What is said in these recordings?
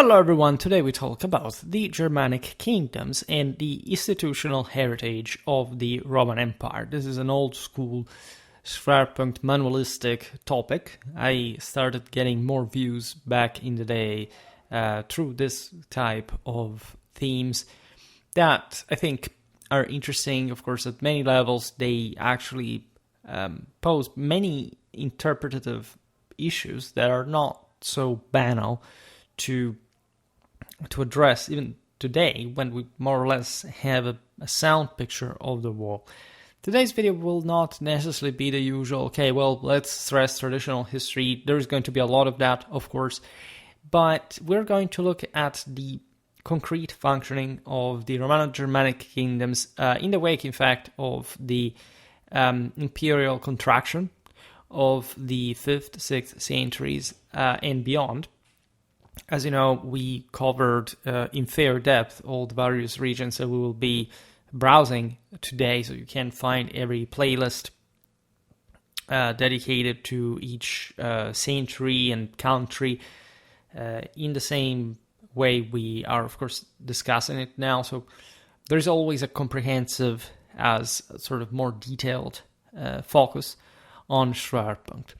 Hello everyone, today we talk about the Germanic kingdoms and the institutional heritage of the Roman Empire. This is an old school Schwerpunkt manualistic topic. I started getting more views back in the day through this type of themes that I think are interesting. Of course, at many levels, they actually pose many interpretative issues that are not so banal to address even today when we more or less have a sound picture of the world. Today's video will not necessarily be the usual, okay, well, let's stress traditional history. There's going to be a lot of that, of course, but we're going to look at the concrete functioning of the Romano-Germanic kingdoms in the wake, in fact, of the imperial contraction of the 5th, 6th centuries and beyond. As you know, we covered in fair depth all the various regions that we will be browsing today, so you can find every playlist dedicated to each century and country in the same way we are, of course, discussing it now. So there's always a comprehensive, as sort of more detailed focus on Schwerpunkt.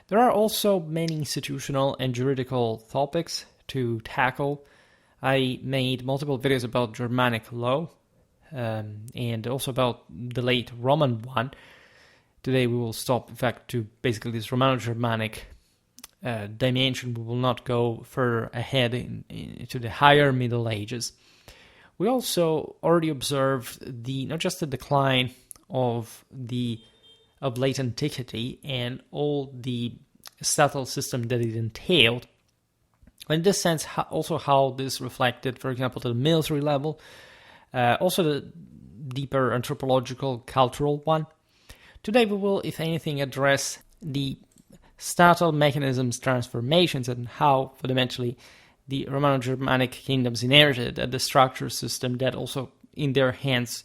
There are also many institutional and juridical topics to tackle. I made multiple videos about Germanic law and also about the late Roman one. Today we will stop, in fact, to basically this Romano-Germanic dimension. We will not go further ahead into the higher Middle Ages. We also already observed not just the decline of late antiquity and all the settled system that it entailed. In this sense, also how this reflected, for example, to the military level, also the deeper anthropological, cultural one. Today we will, if anything, address the statal mechanisms, transformations, and how fundamentally the Romano-Germanic kingdoms inherited the structure system that also in their hands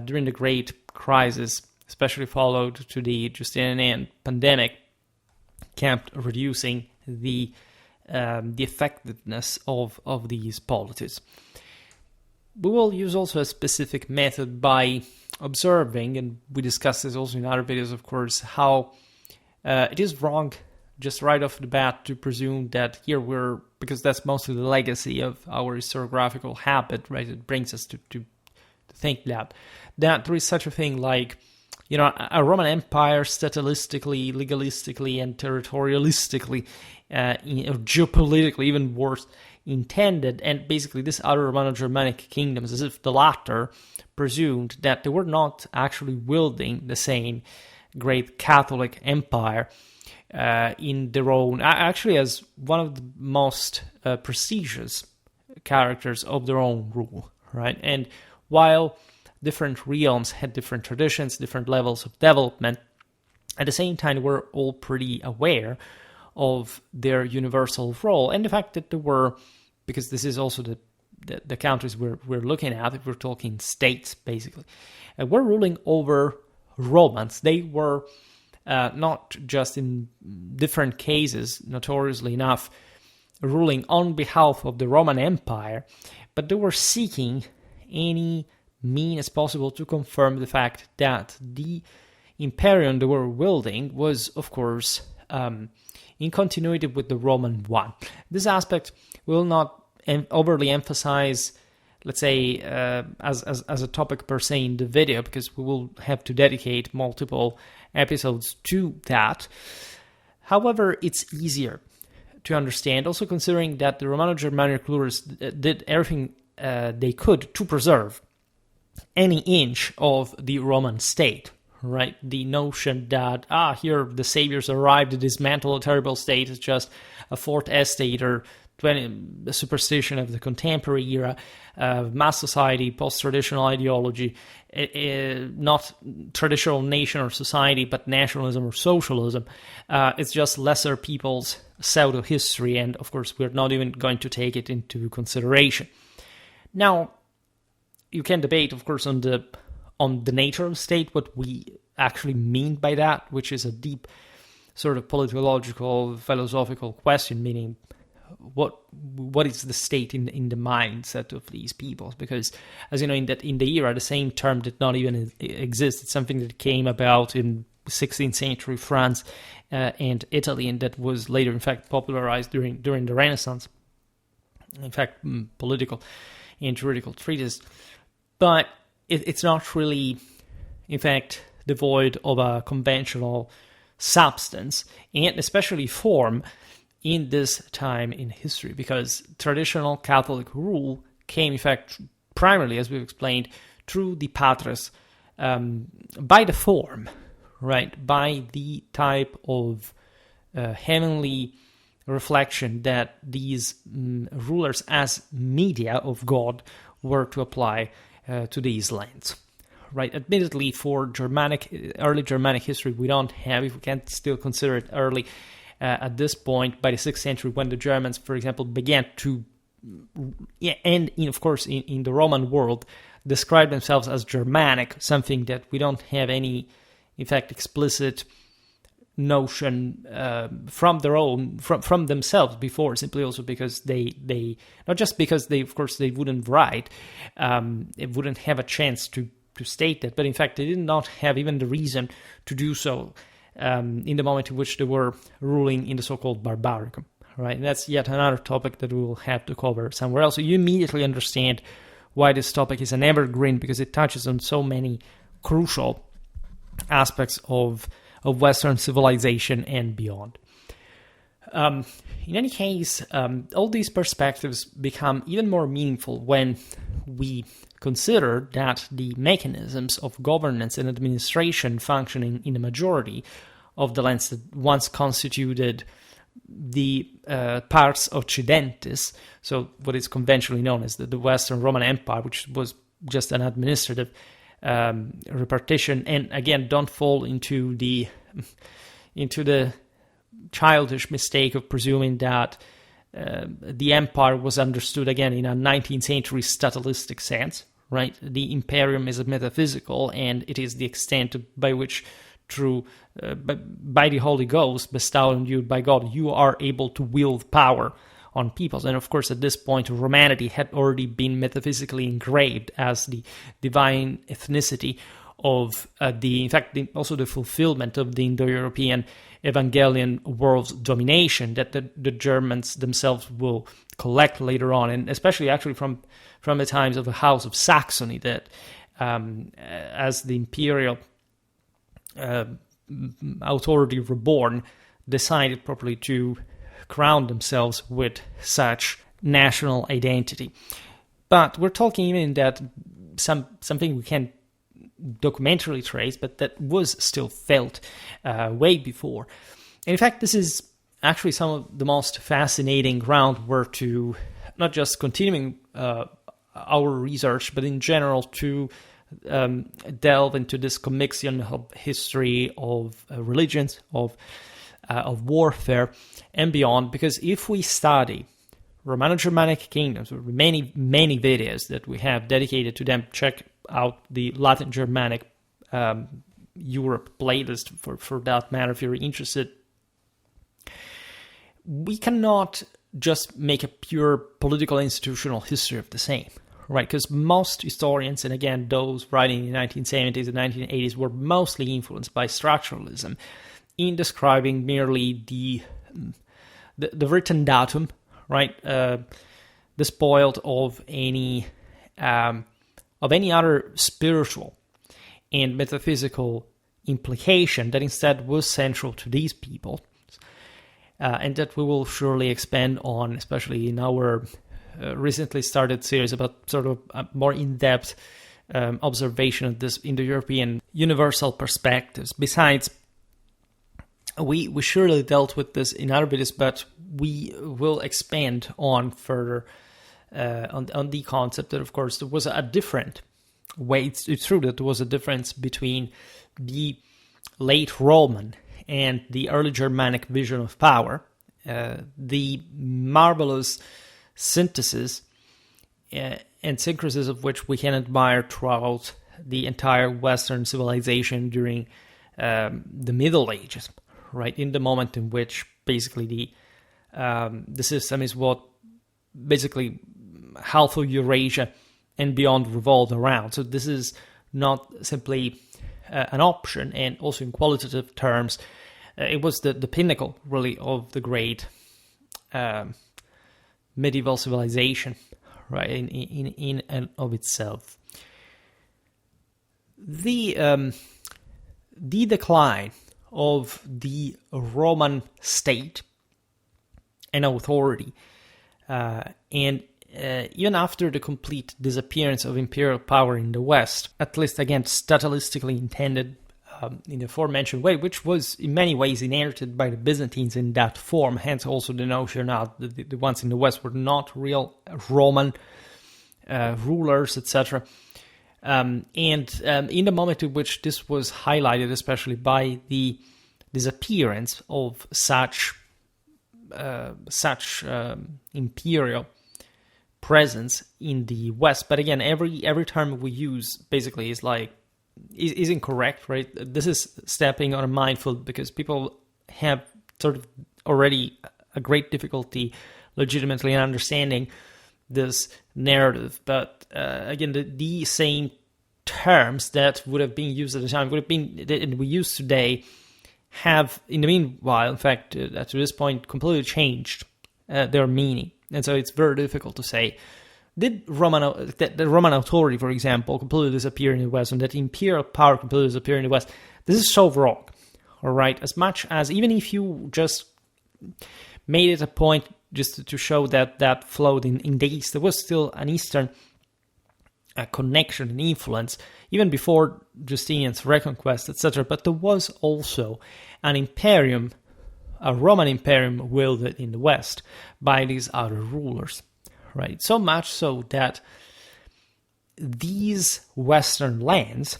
during the Great Crisis, especially followed to the Justinian pandemic, kept reducing the effectiveness of these policies. We will use also a specific method by observing, and we discussed this also in other videos, of course, how it is wrong just right off the bat to presume that here because that's mostly the legacy of our historiographical habit, right? It brings us to think that there is such a thing like, a Roman Empire statalistically, legalistically, and territorialistically, geopolitically, even worse, intended, and basically this other Romano-Germanic kingdoms, as if the latter presumed that they were not actually wielding the same great Catholic empire in their own, actually as one of the most prestigious characters of their own rule, right? And while different realms had different traditions, different levels of development, at the same time we're all pretty aware of their universal role and the fact that there were, because this is also the countries we're looking at, if we're talking states basically, we're ruling over Romans. They were not just in different cases, notoriously enough, ruling on behalf of the Roman Empire, but they were seeking any mean as possible to confirm the fact that the imperium they were wielding was, of course, in continuity with the Roman one. This aspect will not overly emphasize, let's say, as a topic per se in the video, because we will have to dedicate multiple episodes to that. However, it's easier to understand, also considering that the Romano-Germanic rulers did everything they could to preserve any inch of the Roman state, right? The notion that, here the saviors arrived to dismantle a terrible state is just a fourth estate or the superstition of the contemporary era, mass society, post-traditional ideology, not traditional nation or society, but nationalism or socialism. It's just lesser people's pseudo-history, and of course we're not even going to take it into consideration. Now, you can debate, of course, on the nature of the state, what we actually mean by that, which is a deep sort of politological, philosophical question, meaning what is the state in the mindset of these peoples, because as you know, in the era, the same term did not even exist. It's something that came about in 16th century France and Italy, and that was later in fact popularized during the Renaissance, in fact political and juridical treatise. But it's not really in fact devoid of a conventional substance and especially form in this time in history, because traditional Catholic rule came, in fact, primarily, as we've explained, through the patres, by the form, right, by the type of heavenly reflection that these rulers as media of God were to apply to these lands. Right, admittedly, for early Germanic history, we don't have, if we can still consider it early, at this point, by the 6th century, when the Germans, for example, began to, and of course in the Roman world, describe themselves as Germanic, something that we don't have any, in fact, explicit notion from themselves before, simply also because they not just because they, of course, they wouldn't write, it wouldn't have a chance to state that, but in fact they did not have even the reason to do so in the moment in which they were ruling in the so-called Barbaricum, right? And that's yet another topic that we will have to cover somewhere else. So you immediately understand why this topic is an evergreen, because it touches on so many crucial aspects of Western civilization and beyond. In any case, all these perspectives become even more meaningful when we consider that the mechanisms of governance and administration functioning in the majority of the lands that once constituted the Pars Occidentis, so what is conventionally known as the Western Roman Empire, which was just an administrative repartition, and again, don't fall into the childish mistake of presuming that the empire was understood again in a 19th century statalistic sense, right? The imperium is metaphysical, and it is the extent by which, through by the Holy Ghost bestowed on you by God, you are able to wield power on peoples. And of course, at this point, Romanity had already been metaphysically engraved as the divine ethnicity of also the fulfillment of the Indo-European Evangelion world's domination that the Germans themselves will collect later on, and especially actually from the times of the House of Saxony, that as the imperial authority reborn, decided properly to crown themselves with such national identity. But we're talking even that something we can documentarily trace, but that was still felt way before. And in fact, this is actually some of the most fascinating groundwork to not just continuing our research, but in general to delve into this commixion of history of religions, of warfare, and beyond. Because if we study Romano-Germanic kingdoms, many videos that we have dedicated to them, check out the Latin Germanic Europe playlist for that matter if you're interested. We cannot just make a pure political institutional history of the same, right? Because most historians, and again those writing in the 1970s and 1980s, were mostly influenced by structuralism in describing merely the written datum, right? Despoiled of any other spiritual and metaphysical implication that instead was central to these people, and that we will surely expand on, especially in our recently started series about sort of a more in-depth observation of this Indo-European universal perspectives. Besides, we surely dealt with this in other videos, but we will expand on further on the concept that, of course, there was a different way. It's true that there was a difference between the late Roman and the early Germanic vision of power, the marvelous synthesis and syncresis of which we can admire throughout the entire Western civilization during the Middle Ages, right? In the moment in which basically the system is what basically half of Eurasia and beyond revolved around. So this is not simply an option, and also in qualitative terms, it was the pinnacle, really, of the great medieval civilization, right, in and of itself. The decline of the Roman state and authority, and even after the complete disappearance of imperial power in the West, at least again stylistically intended in the aforementioned way, which was in many ways inherited by the Byzantines in that form, hence also the notion that the ones in the West were not real Roman rulers, etc. And in the moment in which this was highlighted, especially by the disappearance of such imperial presence in the West. But again, every term we use basically is incorrect, right? This is stepping on a minefield because people have sort of already a great difficulty legitimately in understanding this narrative. But again, the same terms that would have been used at the time, would have been, and we use today, have in the meanwhile, in fact, to this point, completely changed their meaning. And so it's very difficult to say, did the Roman authority, for example, completely disappear in the West, and that imperial power completely disappear in the West? This is so wrong, all right? As much as, even if you just made it a point just to show that flowed in the East, there was still an Eastern connection and influence, even before Justinian's reconquest, etc. But there was also an imperium, a Roman imperium wielded in the West by these other rulers, right? So much so that these Western lands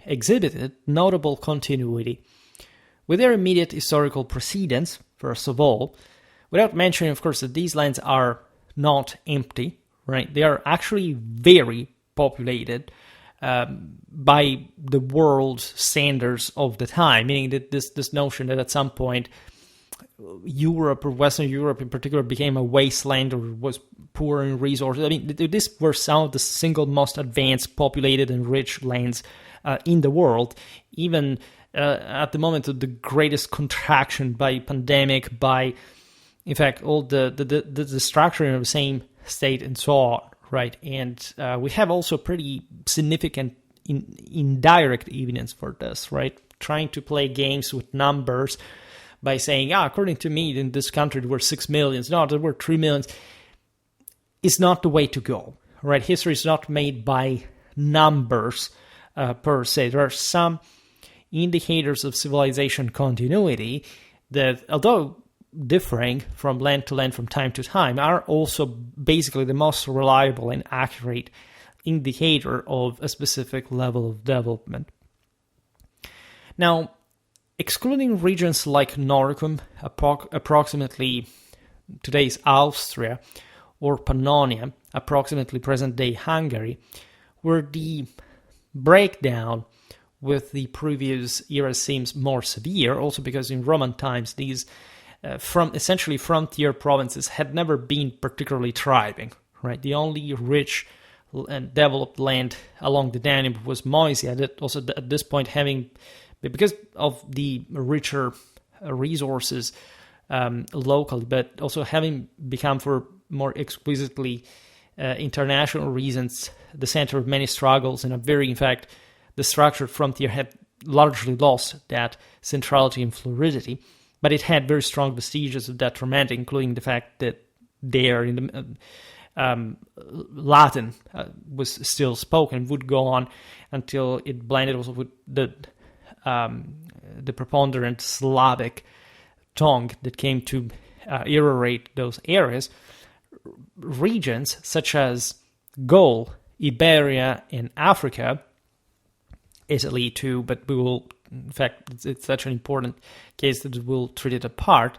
exhibited notable continuity with their immediate historical precedents, first of all, without mentioning, of course, that these lands are not empty, right? They are actually very populated by the world standards of the time, meaning that this notion that at some point Europe, or Western Europe in particular, became a wasteland or was poor in resources. I mean, these were some of the single most advanced, populated, and rich lands in the world, even at the moment of the greatest contraction by pandemic, by, in fact, all the structuring of the same state and so on, right? And we have also pretty significant indirect evidence for this, right? Trying to play games with numbers by saying, according to me, in this country there were 6 million. No, there were 3 million. It's not the way to go, right? History is not made by numbers per se. There are some indicators of civilization continuity that, although differing from land to land from time to time, are also basically the most reliable and accurate indicator of a specific level of development. Now, excluding regions like Noricum, approximately today's Austria, or Pannonia, approximately present-day Hungary, where the breakdown with the previous era seems more severe, also because in Roman times these essentially frontier provinces had never been particularly thriving, right? The only rich and developed land along the Danube was Moesia, that also at this point having, because of the richer resources locally, but also having become, for more exquisitely international reasons, the center of many struggles, and in fact, the structured frontier had largely lost that centrality and fluidity, but it had very strong vestiges of that romantic, including the fact that there in the Latin was still spoken, would go on until it blended also with the preponderant Slavic tongue that came to irradiate those areas. Regions such as Gaul, Iberia, and Africa, Italy too, but we will, in fact, it's such an important case that we'll treat it apart.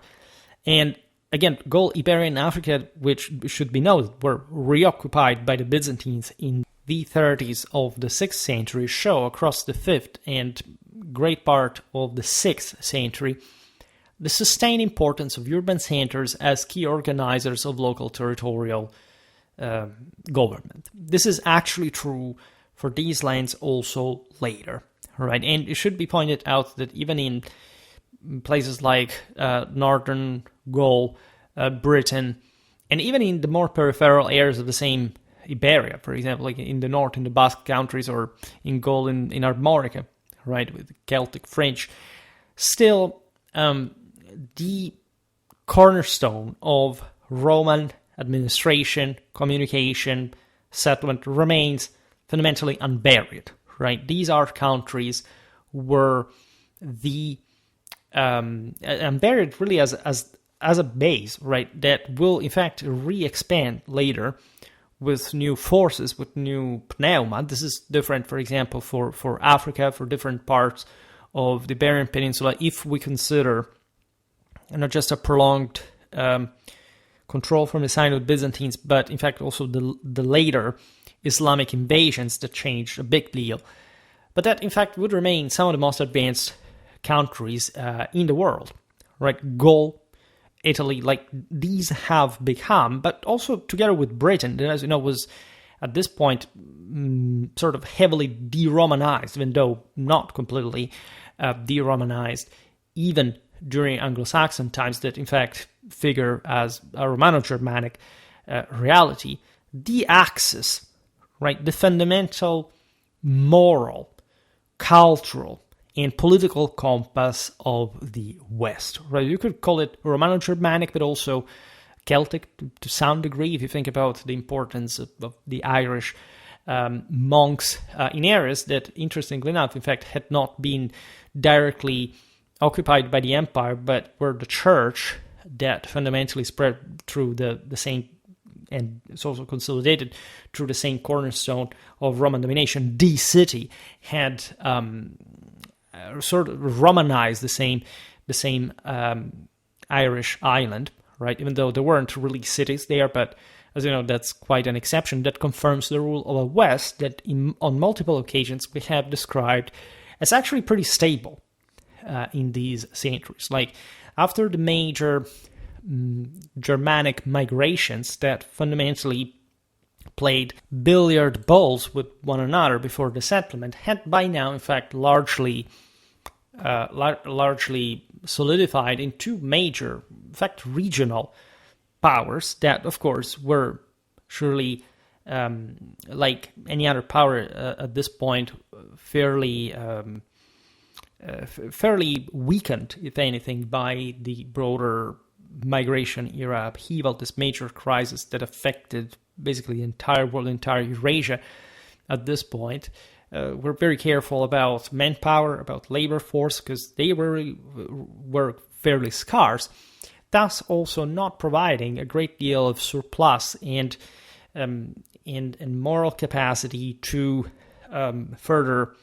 And again, Gaul, Iberia, and Africa, which should be noted, were reoccupied by the Byzantines in the 30s of the 6th century, show across the 5th and great part of the 6th century the sustained importance of urban centers as key organizers of local territorial government. This is actually true for these lands also later, right? And it should be pointed out that even in places like northern Gaul, Britain, and even in the more peripheral areas of the same Iberia, for example, like in the north, in the Basque countries, or in Gaul, in Armorica, right, with Celtic French, still the cornerstone of Roman administration, communication, settlement remains fundamentally unburied, right? These are countries where the unburied really as a base, right, that will in fact re-expand later with new forces, with new pneuma. This is different, for example, for Africa, for different parts of the Iberian Peninsula, if we consider not just a prolonged control from the side of the Byzantines, but in fact also the later Islamic invasions that changed a big deal. But that in fact would remain some of the most advanced countries in the world, right? Gaul, Italy, like these have become, but also together with Britain, that, as you know, was at this point sort of heavily de-Romanized, even though not completely de-Romanized, even during Anglo-Saxon times, that in fact figure as a Romano-Germanic reality. The axis, right, the fundamental moral, cultural, and political compass of the West, right? You could call it Romano-Germanic, but also Celtic to some degree, if you think about the importance of the Irish monks in areas that, interestingly enough, in fact, had not been directly occupied by the empire, but were the church that fundamentally spread through the same, and it's also consolidated through the same cornerstone of Roman domination. The city had sort of Romanized the same Irish island, right? Even though there weren't really cities there, but as you know, that's quite an exception. That confirms the rule of a West that on multiple occasions we have described as actually pretty stable in these centuries. Like after the major Germanic migrations that fundamentally played billiard balls with one another before the settlement, had by now, in fact, largely solidified in two major, in fact, regional powers that, of course, were surely, like any other power at this point, fairly weakened, if anything, by the broader migration era upheaval, this major crisis that affected basically the entire world, entire Eurasia at this point. We're very careful about manpower, about labor force, because they were fairly scarce, thus also not providing a great deal of surplus and moral capacity to further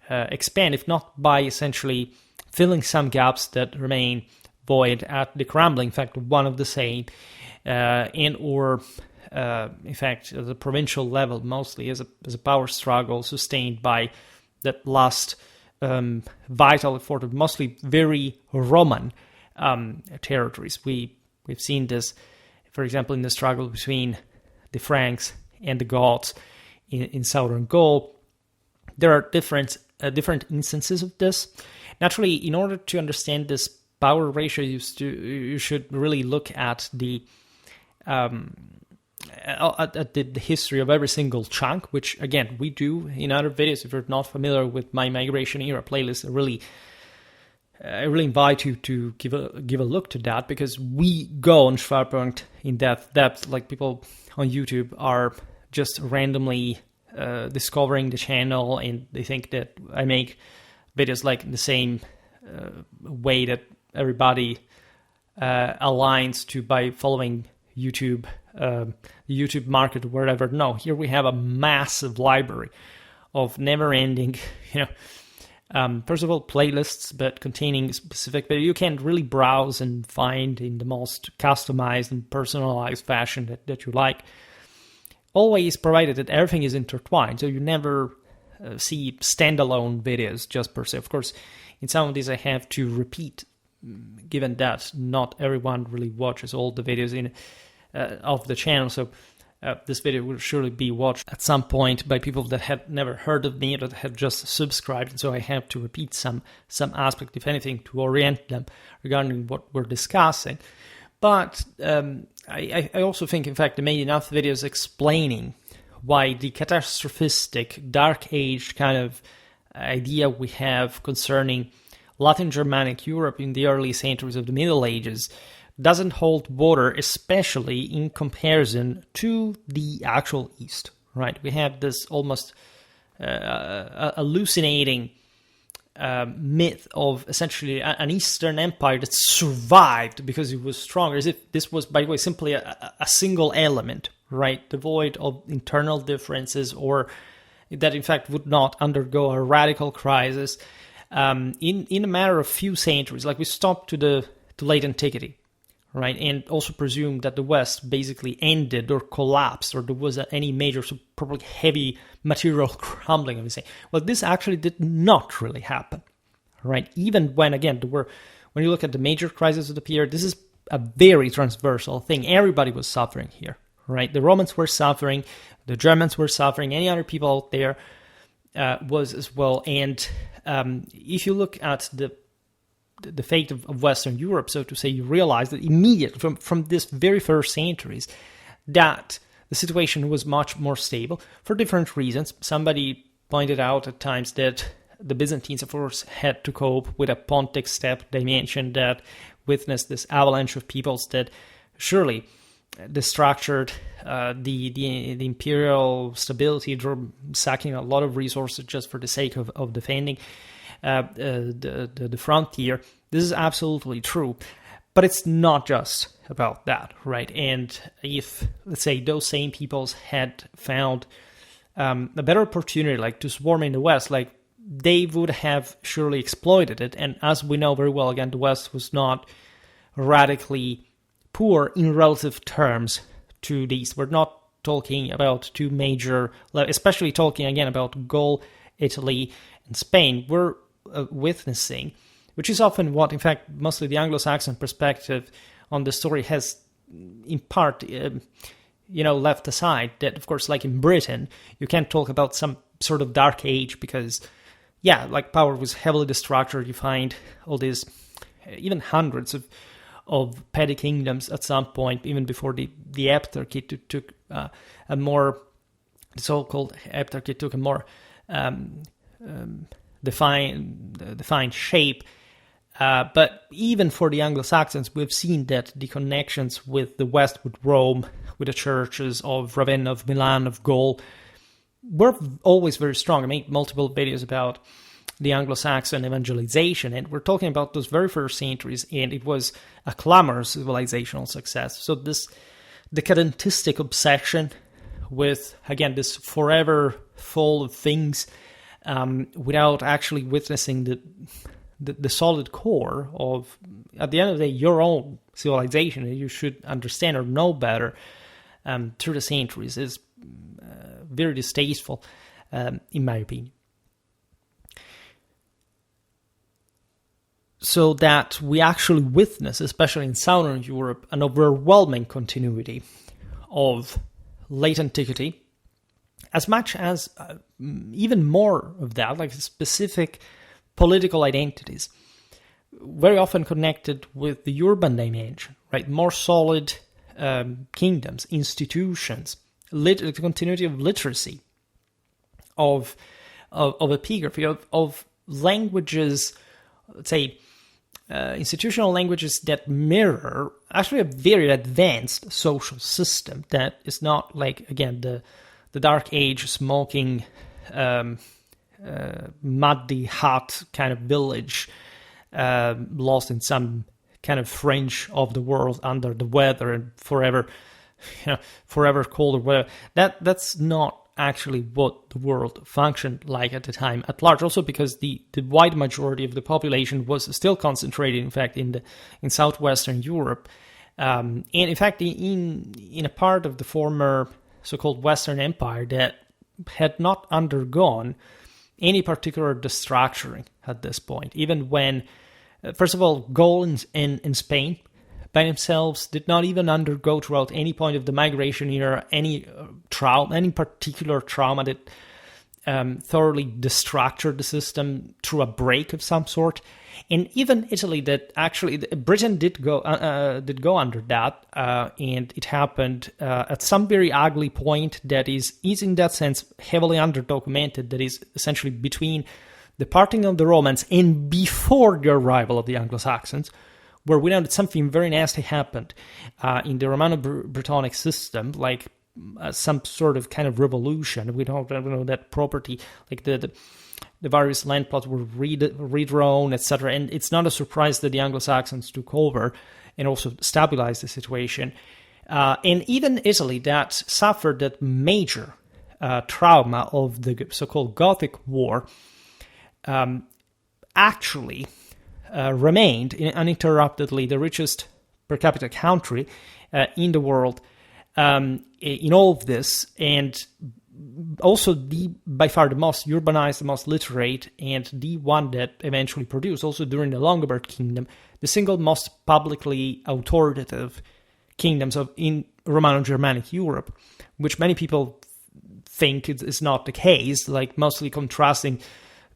expand, if not by essentially filling some gaps that remain void at the Kremlin. In fact, one of the same, in fact, at the provincial level, mostly as a power struggle sustained by that last vital effort of mostly very Roman territories. We've seen this, for example, in the struggle between the Franks and the Goths in southern Gaul. There are different instances of this. Naturally, in order to understand this power ratio, you should really look at the history of every single chunk, which again we do in other videos. If you're not familiar with my migration era playlist, I really invite you to give a look to that, because we go on Schwerpunkt in depth. Like people on YouTube are just randomly discovering the channel, and they think that I make videos like the same way that everybody aligns to by following YouTube, the YouTube market, wherever. No, here we have a massive library of never-ending, first of all, playlists, but containing specific videos you can really browse and find in the most customized and personalized fashion that you like. Always provided that everything is intertwined, so you never see standalone videos just per se. Of course, in some of these I have to repeat given that not everyone really watches all the videos of the channel. So this video will surely be watched at some point by people that had never heard of me, that had just subscribed. And so I have to repeat some aspect, if anything, to orient them regarding what we're discussing. But I also think, in fact, I made enough videos explaining why the catastrophistic, dark age kind of idea we have concerning Latin Germanic Europe in the early centuries of the Middle Ages doesn't hold water, especially in comparison to the actual East, right? We have this almost hallucinating myth of essentially an Eastern empire that survived because it was stronger, as if this was, by the way, simply a single element, right? Devoid of internal differences, or that in fact would not undergo a radical crisis in a matter of few centuries. Like we stopped to late antiquity, right? And also presume that the West basically ended or collapsed, or there was any major, so probably heavy material crumbling, I would say. Well, this actually did not really happen, right? Even when, again, when you look at the major crises of the period, this is a very transversal thing. Everybody was suffering here, right? The Romans were suffering, the Germans were suffering, any other people out there was as well. And if you look at the fate of Western Europe, so to say, you realize that immediately from this very first centuries that the situation was much more stable for different reasons. Somebody pointed out at times that the Byzantines, of course, had to cope with a Pontic steppe dimension that witnessed this avalanche of peoples that surely destructured the imperial stability, sacking a lot of resources just for the sake of defending the frontier. This is absolutely true, but it's not just about that, right? And if, let's say, those same peoples had found a better opportunity, like to swarm in the West, like they would have surely exploited it. And as we know very well, again, the West was not radically poor in relative terms to the East. We're not talking about two major, especially talking again about Gaul, Italy, and Spain. We're witnessing, which is often what, in fact, mostly the Anglo-Saxon perspective on the story has, in part, left aside. That, of course, like in Britain, you can't talk about some sort of dark age because, yeah, like power was heavily destructured. You find all these, even hundreds of petty kingdoms at some point, even before the Heptarchy took a more, the so-called Heptarchy took a more defined shape. But even for the Anglo-Saxons, we've seen that the connections with the West, with Rome, with the churches of Ravenna, of Milan, of Gaul, were always very strong. I made multiple videos about the Anglo-Saxon evangelization, and we're talking about those very first centuries, and it was a clamorous civilizational success. So this decadentistic obsession with, again, this forever fall of things, without actually witnessing the solid core of, at the end of the day, your own civilization, and you should understand or know better through the centuries, is very distasteful, in my opinion. So that we actually witness, especially in Southern Europe, an overwhelming continuity of late antiquity, as much as even more of that, like specific political identities, very often connected with the urban dimension, right? More solid kingdoms, institutions, the continuity of literacy, of epigraphy, of languages, let's say, institutional languages that mirror actually a very advanced social system that is not like, again, the Dark Age smoking, muddy hut kind of village lost in some kind of fringe of the world under the weather and forever cold or whatever. That's not actually what the world functioned like at the time at large. Also because the wide majority of the population was still concentrated, in fact, in southwestern Europe, and in fact in a part of the former so-called Western Empire that had not undergone any particular destructuring at this point, even when first of all, Gaul and Spain by themselves did not even undergo throughout any point of the migration era any particular trauma that thoroughly destructured the system through a break of some sort. And even Italy, that actually Britain did go under that, and it happened at some very ugly point that is in that sense heavily underdocumented. That is essentially between the parting of the Romans and before the arrival of the Anglo-Saxons, where we know that something very nasty happened in the Romano-Britannic system, like some sort of kind of revolution. We don't know that property, like the various land plots were redrawn, etc. And it's not a surprise that the Anglo-Saxons took over and also stabilized the situation. And even Italy, that suffered that major trauma of the so-called Gothic War, actually remained uninterruptedly the richest per capita country in the world in all of this, and also by far the most urbanized, the most literate, and the one that eventually produced, also during the Longobard Kingdom, the single most publicly authoritative kingdoms in Romano-Germanic Europe, which many people think is not the case, like mostly contrasting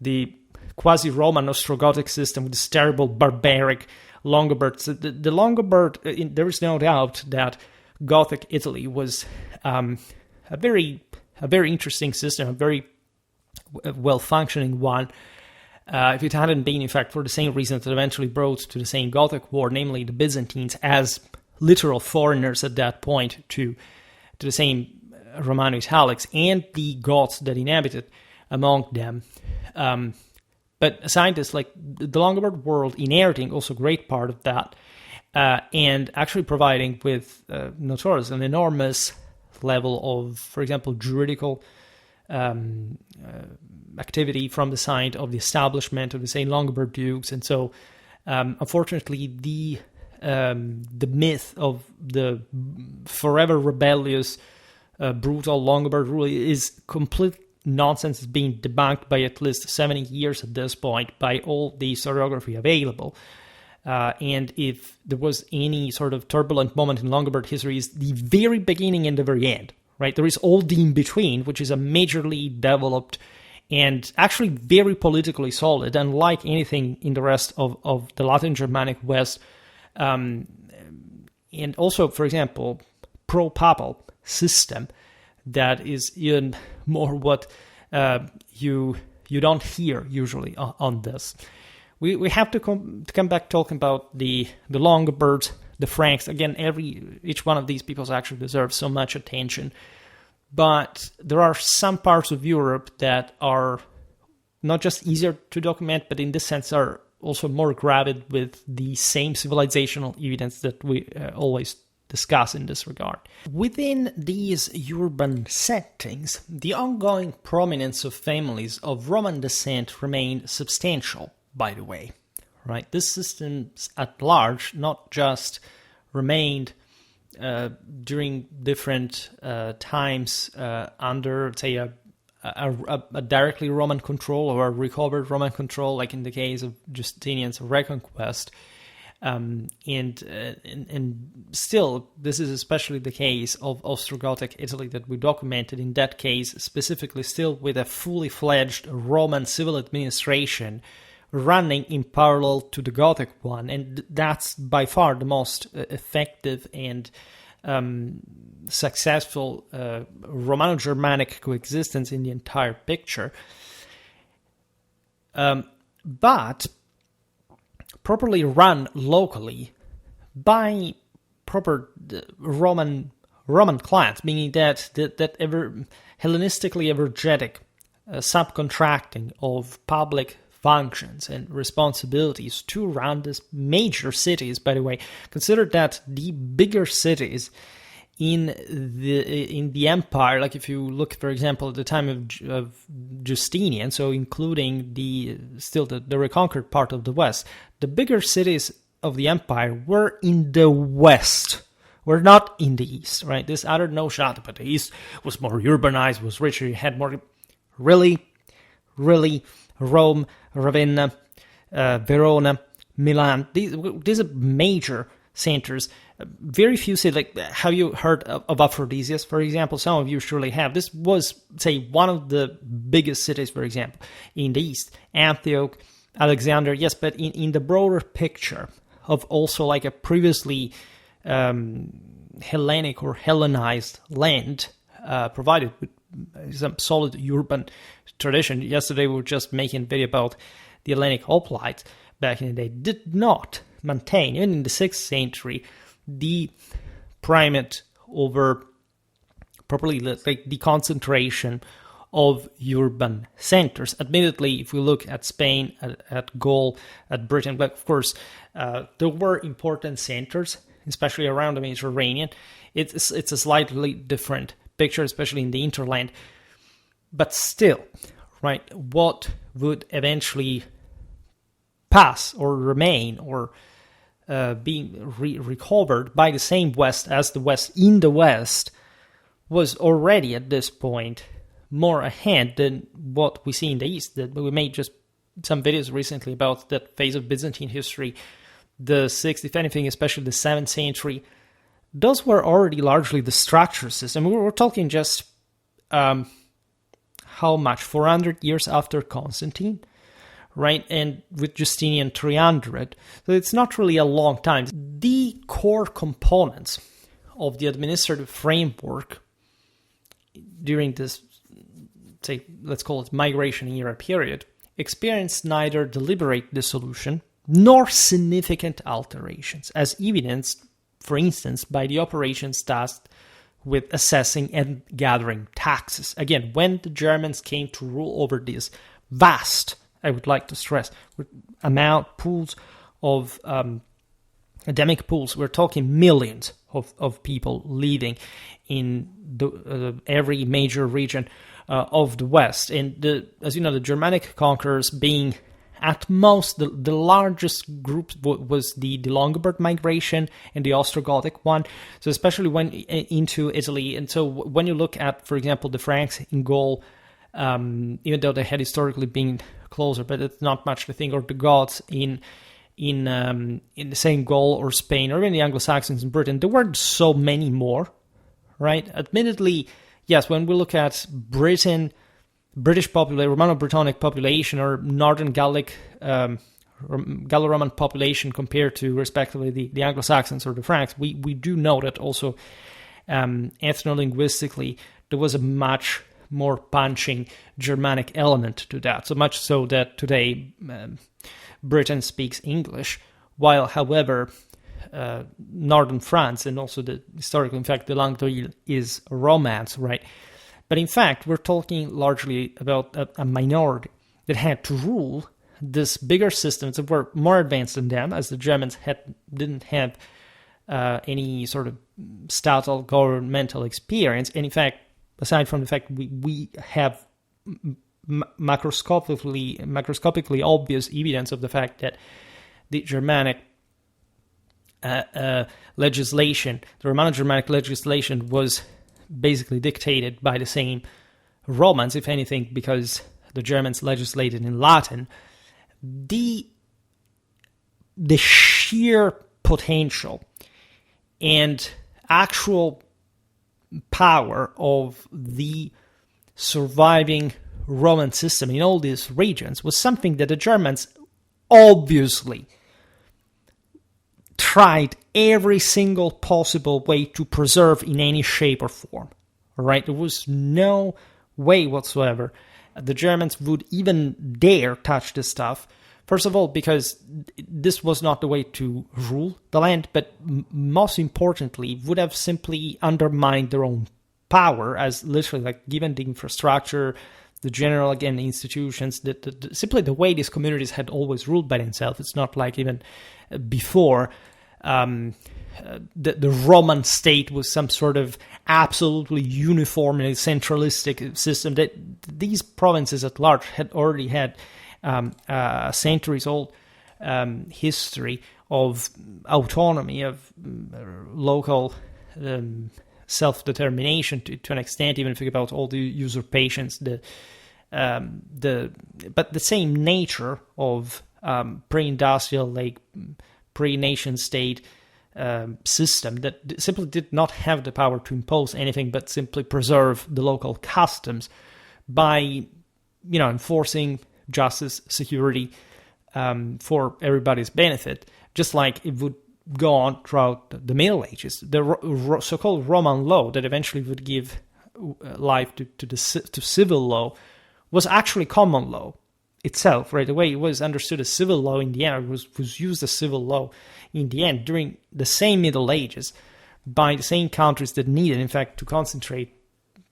the quasi-Roman Ostrogothic system with this terrible barbaric Longobards. The Longobard, there is no doubt that Gothic Italy was a very interesting system, a very well-functioning one. If it hadn't been, in fact, for the same reason that eventually brought to the same Gothic War, namely the Byzantines, as literal foreigners at that point to the same Romano-Italics and the Goths that inhabited among them. But scientists like the Longobard world inheriting also a great part of that, and actually providing with notorious an enormous level of, for example, juridical activity from the side of the establishment of the St. Longobard dukes. And so, unfortunately, the myth of the forever rebellious, brutal Longobard rule is complete nonsense. Is being debunked by at least 70 years at this point by all the historiography available. And if there was any sort of turbulent moment in Longobard history, is the very beginning and the very end, right? There is all the in-between, which is a majorly developed and actually very politically solid, unlike anything in the rest of the Latin Germanic West. And also, for example, pro-papal system that is even more what you don't hear usually on this. We have to come back talking about the Longobards, the Franks. Again, each one of these peoples actually deserves so much attention. But there are some parts of Europe that are not just easier to document, but in this sense are also more grounded with the same civilizational evidence that we always discuss in this regard. Within these urban settings, the ongoing prominence of families of Roman descent remained substantial, by the way, right? This system at large not just remained during different times under, say, a directly Roman control or a recovered Roman control, like in the case of Justinian's Reconquest. And still, this is especially the case of Ostrogothic Italy that we documented. In that case, specifically still with a fully fledged Roman civil administration running in parallel to the Gothic one. And that's by far the most effective and successful Romano-Germanic coexistence in the entire picture. But properly run locally by proper Roman clans, meaning that ever Hellenistically energetic subcontracting of public functions and responsibilities to run these major cities. By the way, consider that the bigger cities in the empire, like if you look, for example, at the time of Justinian, so including the reconquered part of the West, the bigger cities of the empire were in the West, were not in the East, right? This other no shot, but the East was more urbanized, was richer, you had more, really, Rome, Ravenna, Verona, Milan. These are major centers. Very few cities, like, have you heard of Aphrodisias, for example? Some of you surely have. This was, say, one of the biggest cities, for example, in the east. Antioch, Alexander, yes, but in the broader picture of also like a previously Hellenic or Hellenized land, provided with some solid urban tradition. Yesterday we were just making a video about the Hellenic hoplites back in the day. Did not maintain, even in the 6th century, the primate over properly like the concentration of urban centers. Admittedly, if we look at Spain, at Gaul, at Britain, but of course, there were important centers, especially around the Mediterranean. It's a slightly different picture, especially in the hinterland. But still, right, what would eventually pass or remain or being recovered by the same West as the West in the West was already at this point more ahead than what we see in the East. That we made just some videos recently about that phase of Byzantine history, the 6th, if anything, especially the 7th century. Those were already largely the structure system. We're talking just how much? 400 years after Constantine, right? And with Justinian 300. So it's not really a long time. The core components of the administrative framework during this, say, let's call it migration era period, experienced neither deliberate dissolution nor significant alterations, as evidenced, for instance, by the operations tasked with assessing and gathering taxes. Again, when the Germans came to rule over these vast, I would like to stress, pools of endemic pools, we're talking millions of people living in every major region of the West. And as you know, the Germanic conquerors being at most, the largest group was the Longobard migration and the Ostrogothic one. So especially when into Italy. And so when you look at, for example, the Franks in Gaul, even though they had historically been closer, but it's not much to think, or the Goths in the same Gaul or Spain, or even the Anglo-Saxons in Britain, there weren't so many more, right? Admittedly, yes, when we look at Britain, British population, Romano-Brittonic population, or Northern Gallic, Gallo-Roman population compared to, respectively, the Anglo-Saxons or the Franks, we do know that also ethno-linguistically there was a much more punching Germanic element to that, so much so that today Britain speaks English, while, however, northern France and also historically, in fact, the Languedoc is Romance, right? But in fact, we're talking largely about a minority that had to rule these bigger systems that were more advanced than them, as the Germans didn't have any sort of statal governmental experience. And in fact, aside from the fact we have macroscopically obvious evidence of the fact that the Germanic legislation, the Romano-Germanic legislation, was basically dictated by the same Romans, if anything, because the Germans legislated in Latin. The sheer potential and actual power of the surviving Roman system in all these regions was something that the Germans obviously tried every single possible way to preserve in any shape or form. All right, there was no way whatsoever the Germans would even dare touch this stuff. First of all, because this was not the way to rule the land, but most importantly, would have simply undermined their own power, as literally, like, given the infrastructure, the general, again, the institutions, simply the way these communities had always ruled by themselves. It's not like even before the Roman state was some sort of absolutely uniform and centralistic system. That these provinces at large had already had centuries-old history of autonomy, of local self-determination to an extent, even if you think about all the usurpations, but the same nature of pre-industrial, like pre-nation state system that simply did not have the power to impose anything but simply preserve the local customs by, enforcing justice, security for everybody's benefit, just like it would go on throughout the Middle Ages. The so-called Roman law that eventually would give life to civil law was actually common law itself, right? The way it was understood as civil law in the end was used as civil law in the end during the same Middle Ages by the same countries that needed, in fact, to concentrate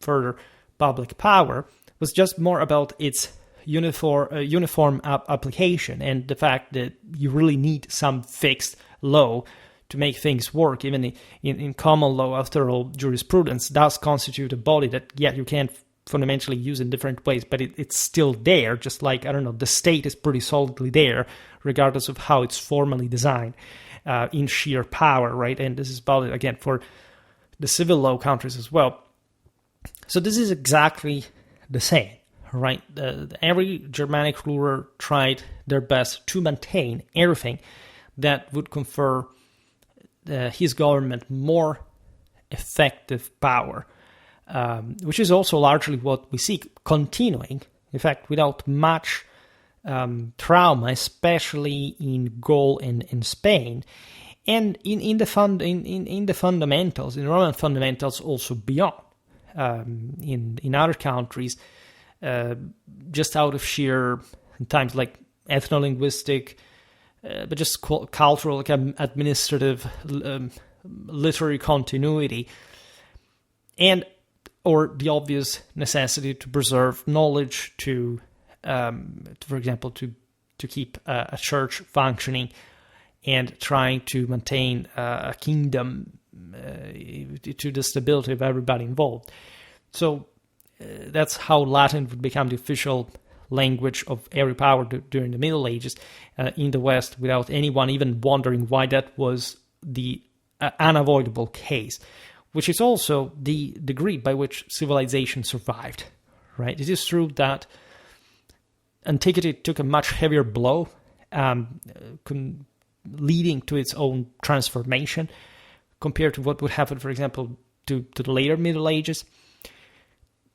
further public power, was just more about its uniform application and the fact that you really need some fixed law to make things work. Even in common law, after all, jurisprudence does constitute a body that, you can't fundamentally use in different ways, but it's still there, just like, the state is pretty solidly there, regardless of how it's formally designed, in sheer power, right? And this is valid, again, for the civil law countries as well. So this is exactly the same, right? Every Germanic ruler tried their best to maintain everything that would confer his government more effective power, which is also largely what we see continuing, in fact, without much trauma, especially in Gaul and in Spain, and in the fundamentals, in Roman fundamentals, also beyond. In other countries, just out of sheer times like ethno-linguistic, but just cultural, like administrative, literary continuity, and or the obvious necessity to preserve knowledge, to for example, to keep a church functioning, and trying to maintain a kingdom to the stability of everybody involved. So that's how Latin would become the official language of every power during the Middle Ages in the West, without anyone even wondering why that was the unavoidable case, which is also the degree by which civilization survived, right? It is true that antiquity took a much heavier blow, leading to its own transformation compared to what would happen, for example, to the later Middle Ages.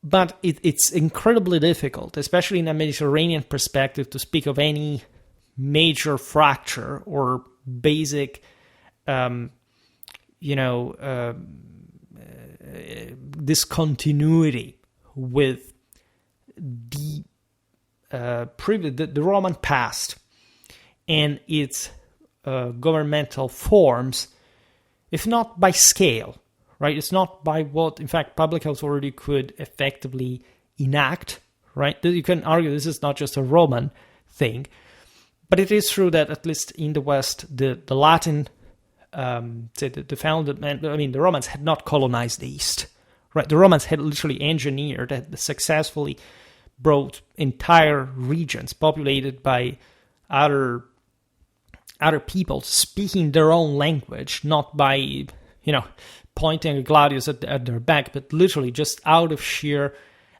But it's incredibly difficult, especially in a Mediterranean perspective, to speak of any major fracture or basic, discontinuity with the Roman past and its governmental forms, if not by scale. Right, it's not by what, in fact, public authority could effectively enact, right? You can argue this is not just a Roman thing, but it is true that at least in the West, the Latin, the Romans had not colonized the East, right? The Romans had literally engineered, had successfully brought entire regions populated by other people speaking their own language, not by, pointing a gladius at their back, but literally just out of sheer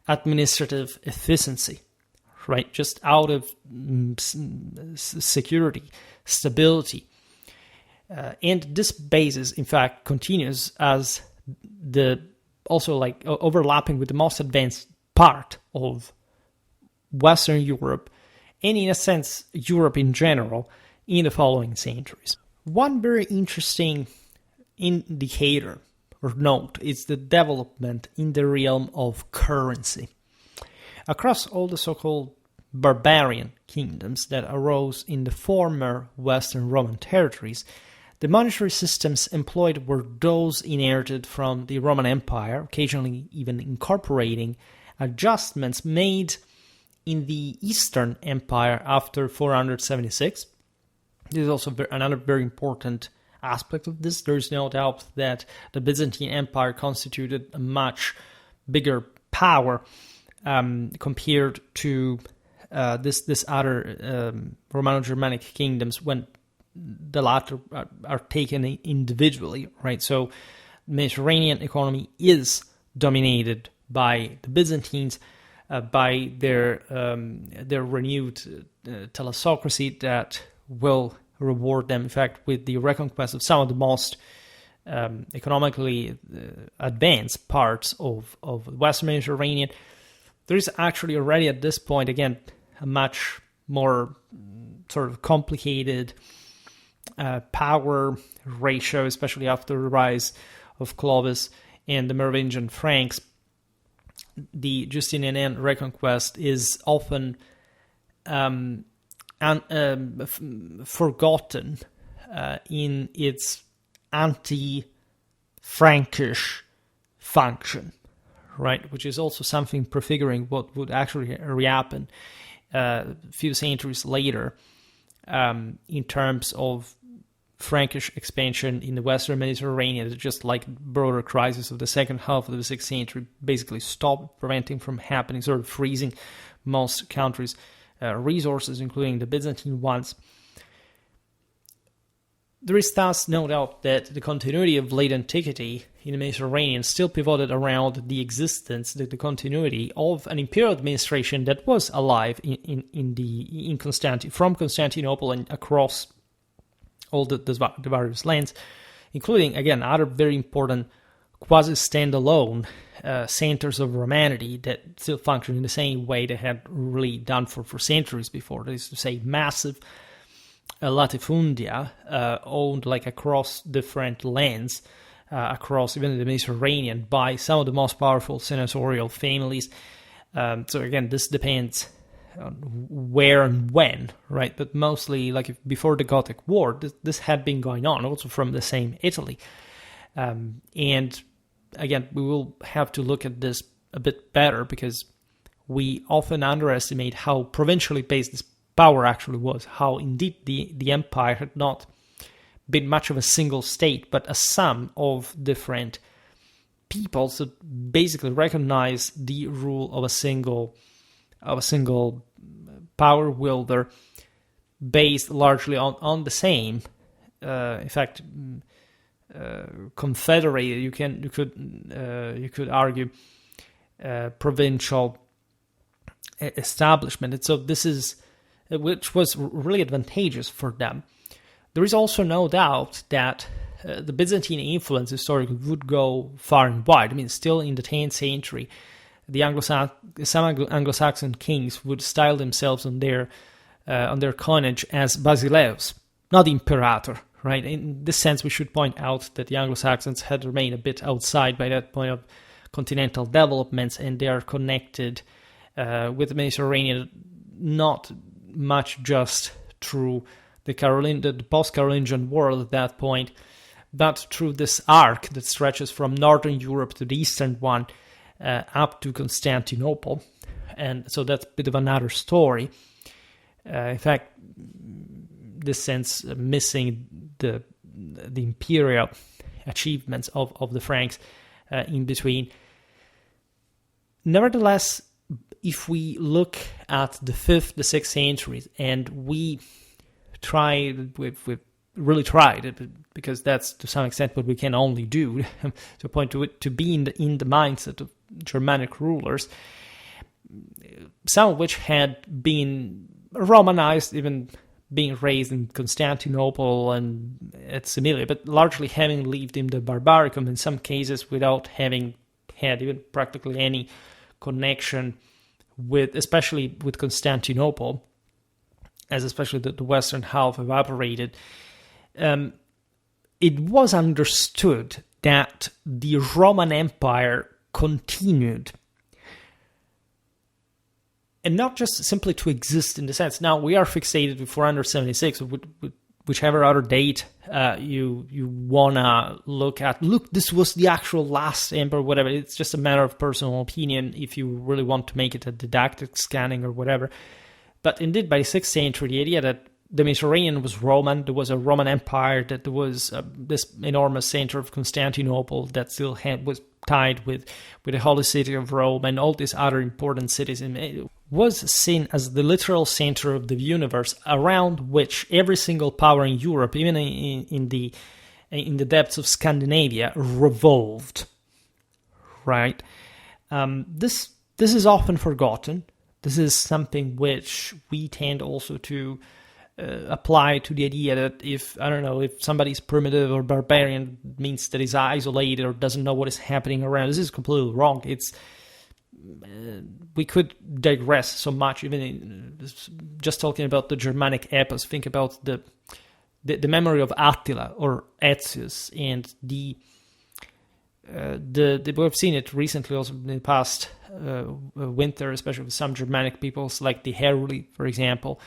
administrative efficiency, right? Just out of security, stability. And this basis, in fact, continues as overlapping with the most advanced part of Western Europe, and in a sense, Europe in general, in the following centuries. One very interesting indicator or note is the development in the realm of currency. Across all the so-called barbarian kingdoms that arose in the former Western Roman territories, the monetary systems employed were those inherited from the Roman Empire, occasionally even incorporating adjustments made in the Eastern Empire after 476. This is also another very important aspect of this. There is no doubt that the Byzantine Empire constituted a much bigger power compared to this other Romano-Germanic kingdoms when the latter are taken individually, right? So Mediterranean economy is dominated by the Byzantines, by their renewed telesocracy that will reward them, in fact, with the reconquest of some of the most economically advanced parts of Western Mediterranean. There is actually already at this point, again, a much more sort of complicated power ratio, especially after the rise of Clovis and the Merovingian Franks. The Justinian reconquest is often forgotten in its anti-Frankish function, right? Which is also something prefiguring what would actually rehappen a few centuries later in terms of Frankish expansion in the Western Mediterranean. It's just like broader crisis of the second half of the 6th century basically stopped, preventing from happening, sort of freezing most countries' resources, including the Byzantine ones. There is thus no doubt that the continuity of late antiquity in the Mediterranean still pivoted around the existence, the continuity of an imperial administration that was alive from Constantinople and across all the various lands, including, again, other very important quasi-standalone centers of Romanity that still function in the same way they had really done for centuries before. That is to say, massive latifundia owned like across different lands, across even the Mediterranean, by some of the most powerful senatorial families. So again, this depends on where and when, right? But mostly, like before the Gothic War, this had been going on, also from the same Italy. And again, we will have to look at this a bit better because we often underestimate how provincially based this power actually was, how indeed the empire had not been much of a single state, but a sum of different peoples that basically recognize the rule of a single power wielder, based largely on the same, in fact, confederated. You could argue provincial establishment, and so this is, which was really advantageous for them. There is also no doubt that the Byzantine influence historically would go far and wide. I mean, still in the 10th century, some Anglo-Saxon kings would style themselves on their coinage as basileus, not imperator, right? In this sense, we should point out that the Anglo-Saxons had remained a bit outside by that point of continental developments, and they are connected with the Mediterranean, not much just through the post-Carolingian world at that point, but through this arc that stretches from northern Europe to the eastern one, up to Constantinople. And so that's a bit of another story. In fact, this sense missing the imperial achievements of the Franks in between. Nevertheless, if we look at the 5th, the 6th centuries, and we've really tried it, because that's to some extent what we can only do to point to it, to be in the mindset of Germanic rulers, some of which had been Romanized, even being raised in Constantinople and at Similia, but largely having lived in the Barbaricum, in some cases without having had even practically any connection with, especially with Constantinople, as especially the western half evaporated. It was understood that the Roman Empire continued, and not just simply to exist in the sense. Now, we are fixated with 476, with whichever other date you wanna look at. Look, this was the actual last emperor, whatever. It's just a matter of personal opinion if you really want to make it a didactic scanning or whatever. But indeed, by the 6th century, the idea that the Mediterranean was Roman, there was a Roman Empire, that there was this enormous center of Constantinople that still was tied with the Holy City of Rome and all these other important cities, was seen as the literal center of the universe, around which every single power in Europe, even in the depths of Scandinavia, revolved. Right? This this is often forgotten. This is something which we tend also to apply to the idea that if somebody's primitive or barbarian, means that he's isolated or doesn't know what is happening around. This is completely wrong. We could digress so much, even just talking about the Germanic epos. Think about the memory of Attila or Etzius, and we've seen it recently also in the past winter, especially with some Germanic peoples like the Heruli, for example.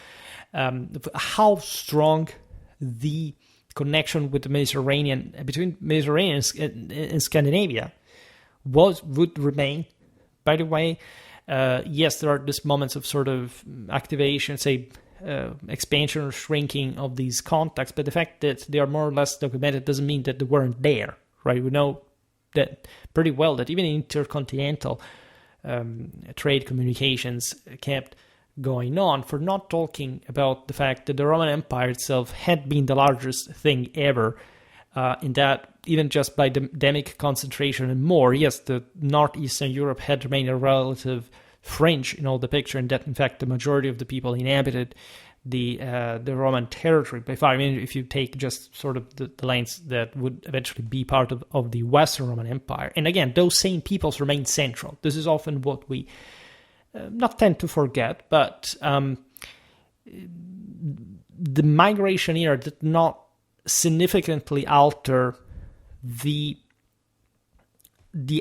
How strong the connection with the Mediterranean, between Mediterranean and Scandinavia, would remain. By the way, yes, there are these moments of sort of activation, say expansion or shrinking of these contacts, but the fact that they are more or less documented doesn't mean that they weren't there, right? We know that pretty well that even intercontinental trade communications kept going on, for not talking about the fact that the Roman Empire itself had been the largest thing ever, in that even just by endemic concentration and more, yes, the northeastern Europe had remained a relative fringe in all the picture, and that in fact the majority of the people inhabited the Roman territory by far. I mean, if you take just sort of the lands that would eventually be part of the Western Roman Empire, and again, those same peoples remain central. This is often what we not tend to forget, but the migration era did not significantly alter the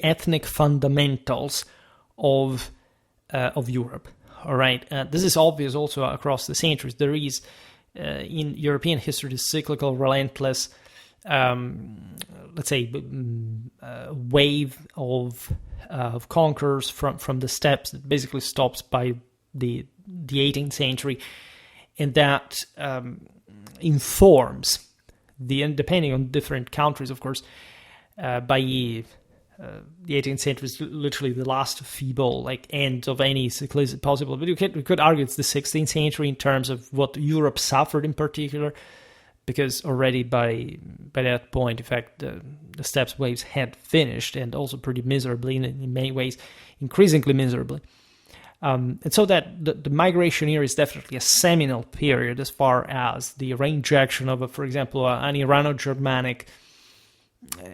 ethnic fundamentals of Europe. All right, this is obvious also across the centuries. There is in European history this cyclical, relentless, let's say, wave of conquerors from the steppes that basically stops by the 18th century, and that informs depending on different countries, of course, by the 18th century is literally the last feeble end of any cyclicity possible. But we could argue it's the 16th century in terms of what Europe suffered in particular, because already by that point, in fact, the steppes waves had finished, and also pretty miserably, in many ways, increasingly miserably. And so that the migration era is definitely a seminal period as far as the reinjection of, for example, an Irano-Germanic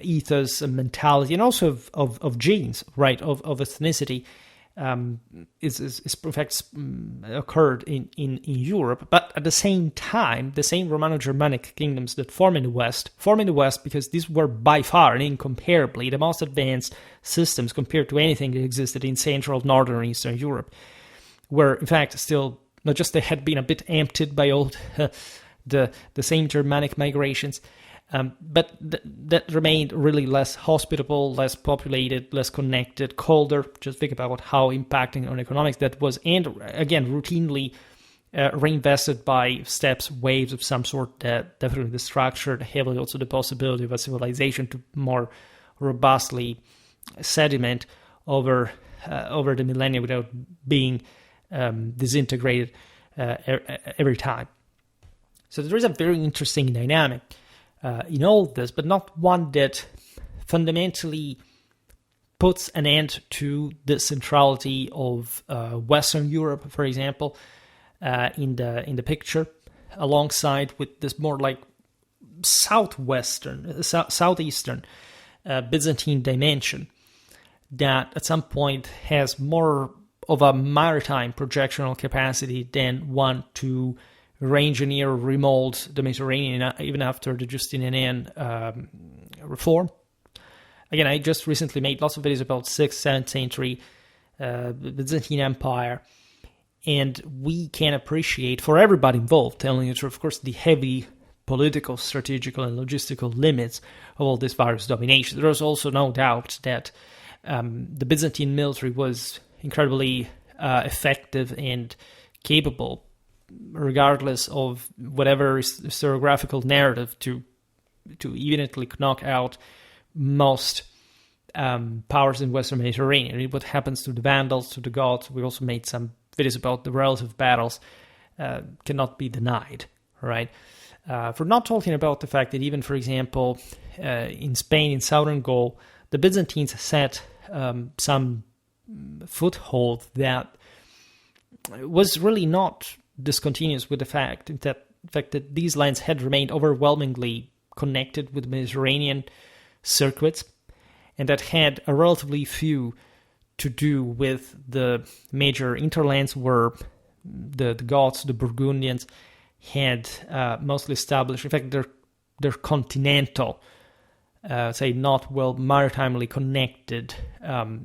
ethos and mentality, and also of genes, right, of ethnicity, is in fact occurred in Europe. But at the same time, the same Romano-Germanic kingdoms that form in the West because these were by far and incomparably the most advanced systems compared to anything that existed in Central, Northern, and Eastern Europe, were in fact still, not just they had been a bit emptied by all the same Germanic migrations, but that remained really less hospitable, less populated, less connected, colder. Just think about how impacting on economics that was, and again, routinely reinvested by steppes waves of some sort that definitely structured heavily also the possibility of a civilization to more robustly sediment over the millennia without being disintegrated every time. So there is a very interesting dynamic in all this, but not one that fundamentally puts an end to the centrality of Western Europe, for example, in the picture, alongside with this more like southeastern Byzantine dimension that at some point has more of a maritime projectional capacity than one to re-engineer, remold the Mediterranean even after the Justinian reform. Again, I just recently made lots of videos about 6th, 7th century Byzantine Empire, and we can appreciate, for everybody involved, telling you, of course, the heavy political, strategical, and logistical limits of all this various domination. There is also no doubt that the Byzantine military was incredibly effective and capable, regardless of whatever historiographical narrative, to eventually knock out most powers in Western Mediterranean. What happens to the Vandals, to the Goths, we also made some videos about the relative battles, cannot be denied, right? For not talking about the fact that even, for example, in Spain, in southern Gaul, the Byzantines set some foothold that was really not discontinuous with the fact that these lands had remained overwhelmingly connected with Mediterranean circuits, and that had a relatively few to do with the major interlands where the Goths, the Burgundians, had mostly established. In fact, they're continental, say not well maritimely connected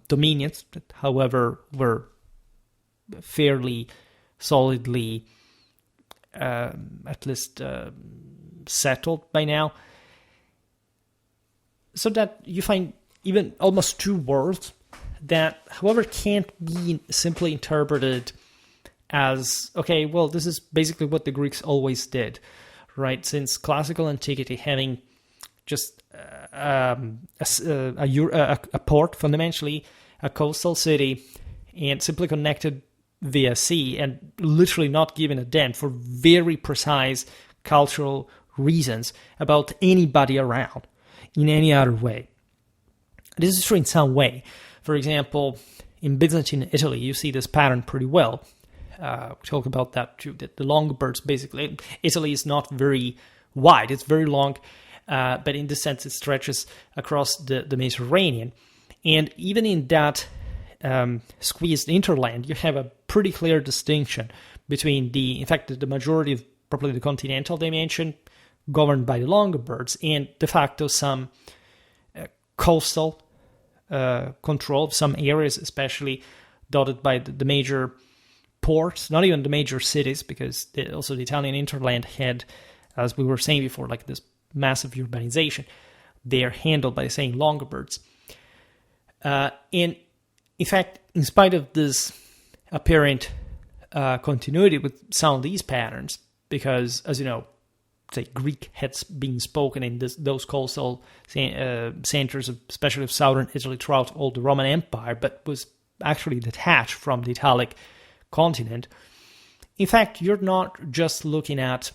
dominions, that, however, were fairly solidly at least settled by now. So that you find even almost two worlds that, however, can't be simply interpreted as, okay, well, this is basically what the Greeks always did, right? Since classical antiquity, having just a port, fundamentally, a coastal city, and simply connected via sea, and literally not given a damn for very precise cultural reasons about anybody around in any other way. This is true in some way. For example, in Byzantine Italy, you see this pattern pretty well. We talk about that too, that the Longobards, basically, Italy is not very wide, it's very long, but in this sense it stretches across the Mediterranean. And even in that squeezed interland, you have a pretty clear distinction between in fact, the majority of probably the continental dimension governed by the Longobards, and de facto some coastal control of some areas, especially dotted by the major ports, not even the major cities, because also the Italian interland had, as we were saying before, like this massive urbanization. They are handled by the same Longobards. And in fact, in spite of this apparent continuity with some of these patterns, because, as you know, say Greek had been spoken in those coastal centers, especially of southern Italy, throughout all the Roman Empire, but was actually detached from the Italic continent. In fact, you're not just looking at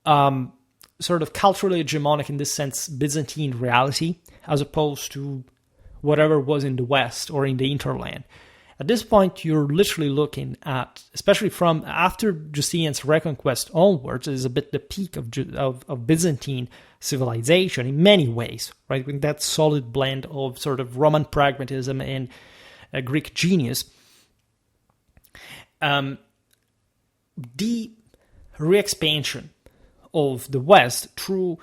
sort of culturally hegemonic, in this sense, Byzantine reality, as opposed to whatever was in the West or in the interland. At this point, you're literally looking at, especially from after Justinian's reconquest onwards, is a bit the peak of Byzantine civilization in many ways, right? With that solid blend of sort of Roman pragmatism and Greek genius. The re-expansion of the West through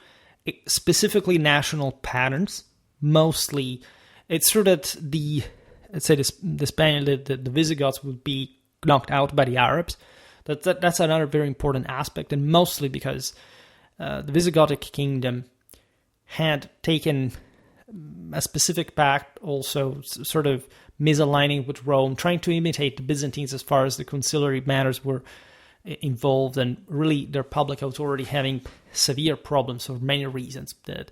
specifically national patterns, mostly, it's true that the Spaniard, the Visigoths would be knocked out by the Arabs. That's another very important aspect, and mostly because the Visigothic kingdom had taken a specific pact, also sort of misaligning with Rome, trying to imitate the Byzantines as far as the conciliary matters were involved, and really their public authority having severe problems for many reasons that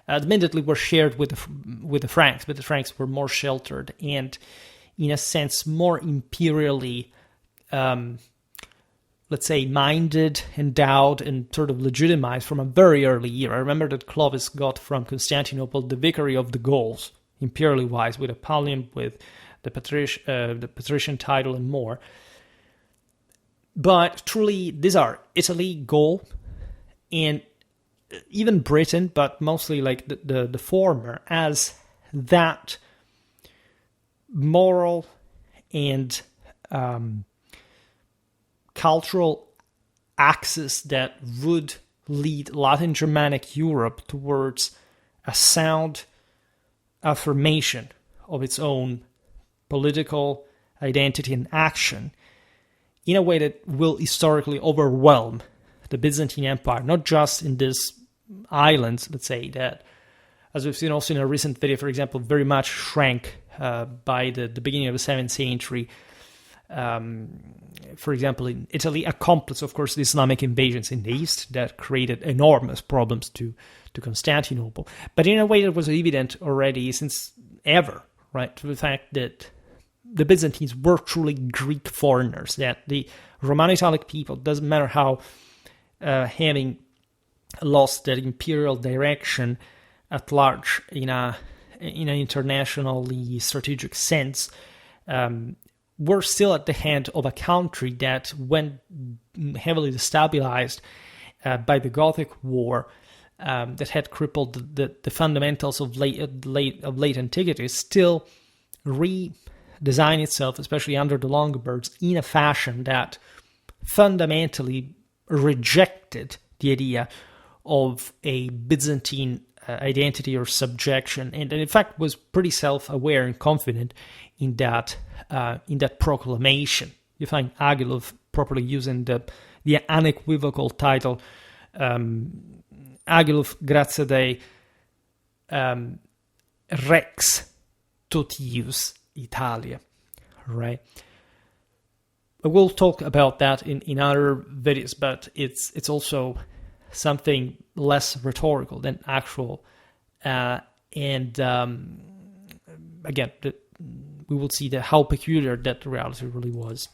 admittedly were shared with the Franks, but the Franks were more sheltered and, in a sense, more imperially, let's say, minded, endowed, and sort of legitimized from a very early year. I remember that Clovis got from Constantinople the vicary of the Gauls, imperially wise, with a pallium, with the patrician title, and more. But truly, these are Italy, Gaul, and even Britain, but mostly like the former, as that moral and cultural axis that would lead Latin Germanic Europe towards a sound affirmation of its own political identity and action in a way that will historically overwhelm the Byzantine Empire, not just in this islands, let's say, that, as we've seen also in a recent video, for example, very much shrank by the beginning of the 7th century. For example, in Italy, accomplished, of course, the Islamic invasions in the east that created enormous problems to Constantinople, but in a way that was evident already since ever, right? To the fact that the Byzantines were truly Greek foreigners, that the Roman-Italic people, doesn't matter how having lost that imperial direction at large in a in an internationally strategic sense, were still at the hand of a country that, when heavily destabilized by the Gothic War, that had crippled the fundamentals of late antiquity, still redesigned itself, especially under the Longobards, in a fashion that fundamentally rejected the idea of a Byzantine identity or subjection, and in fact was pretty self-aware and confident in that proclamation. You find Agilulf properly using the unequivocal title Agilulf gratia Dei Rex Totius Italia, right? We'll talk about that in other videos, but it's also something less rhetorical than actual, and again, we will see how peculiar that reality really was.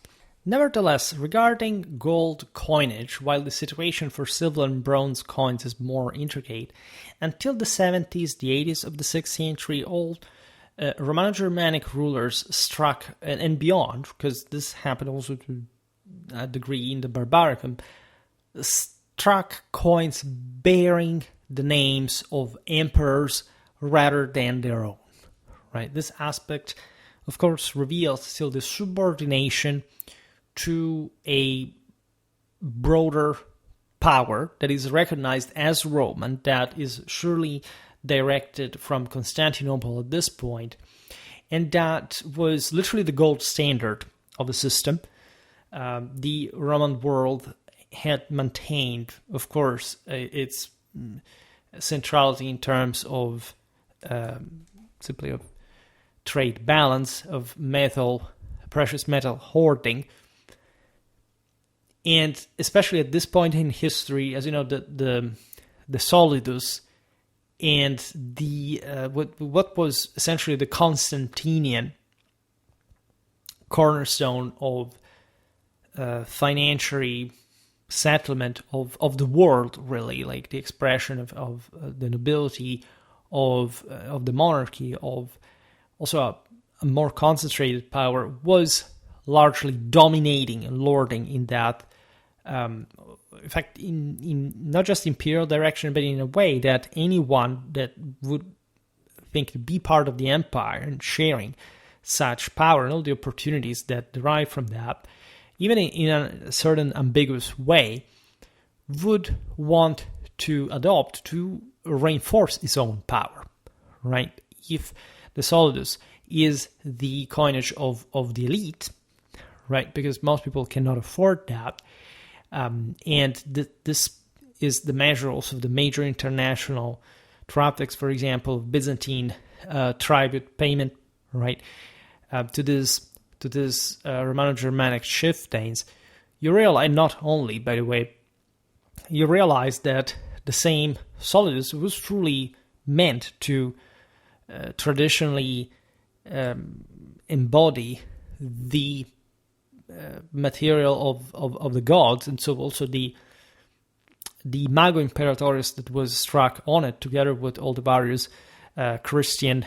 Nevertheless, regarding gold coinage, while the situation for silver and bronze coins is more intricate, until the 70s, the 80s of the 6th century, all Romano-Germanic rulers struck, and beyond, because this happened also to a degree in the Barbaricum, struck coins bearing the names of emperors rather than their own. Right? This aspect, of course, reveals still the subordination to a broader power that is recognized as Roman, that is surely directed from Constantinople at this point, and that was literally the gold standard of the system. The Roman world had maintained, of course, its centrality in terms of simply of trade balance, of precious metal hoarding. And especially at this point in history, as you know, the solidus and the what was essentially the Constantinian cornerstone of financial settlement of the world, really, like the expression of the nobility, of the monarchy, of also a more concentrated power, was largely dominating and lording in that, in fact, in not just imperial direction, but in a way that anyone that would think to be part of the empire and sharing such power and all the opportunities that derive from that, even in a certain ambiguous way, would want to adopt to reinforce its own power, right? If the solidus is the coinage of the elite, right? Because most people cannot afford that. And this is the measure also of the major international traffics, for example, Byzantine tribute payment, right? To this Romano-Germanic chieftains, you realize not only, by the way, you realize that the same solidus was truly meant to traditionally embody the material of the gods, and so also the Mago Imperatorius that was struck on it, together with all the various Christian,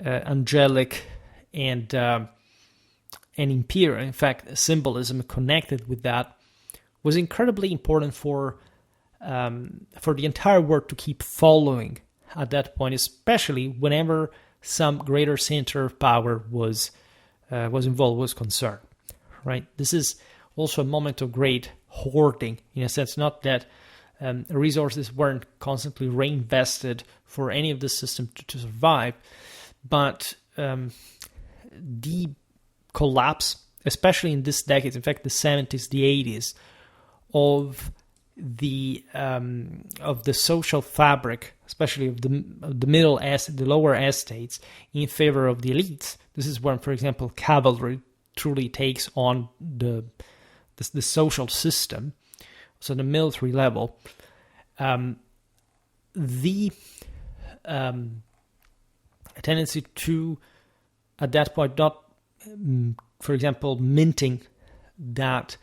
angelic, and imperial, in fact, symbolism connected with that, was incredibly important for the entire world to keep following at that point, especially whenever some greater center of power was involved, was concerned, right? This is also a moment of great hoarding, in a sense, not that resources weren't constantly reinvested for any of the system to survive, but the collapse, especially in this decade, in fact, the 70s, the 80s, of the social fabric, especially of the lower estates, in favor of the elites. This is when, for example, cavalry truly takes on the social system, so the military level. The tendency to, at that point, not, for example, minting that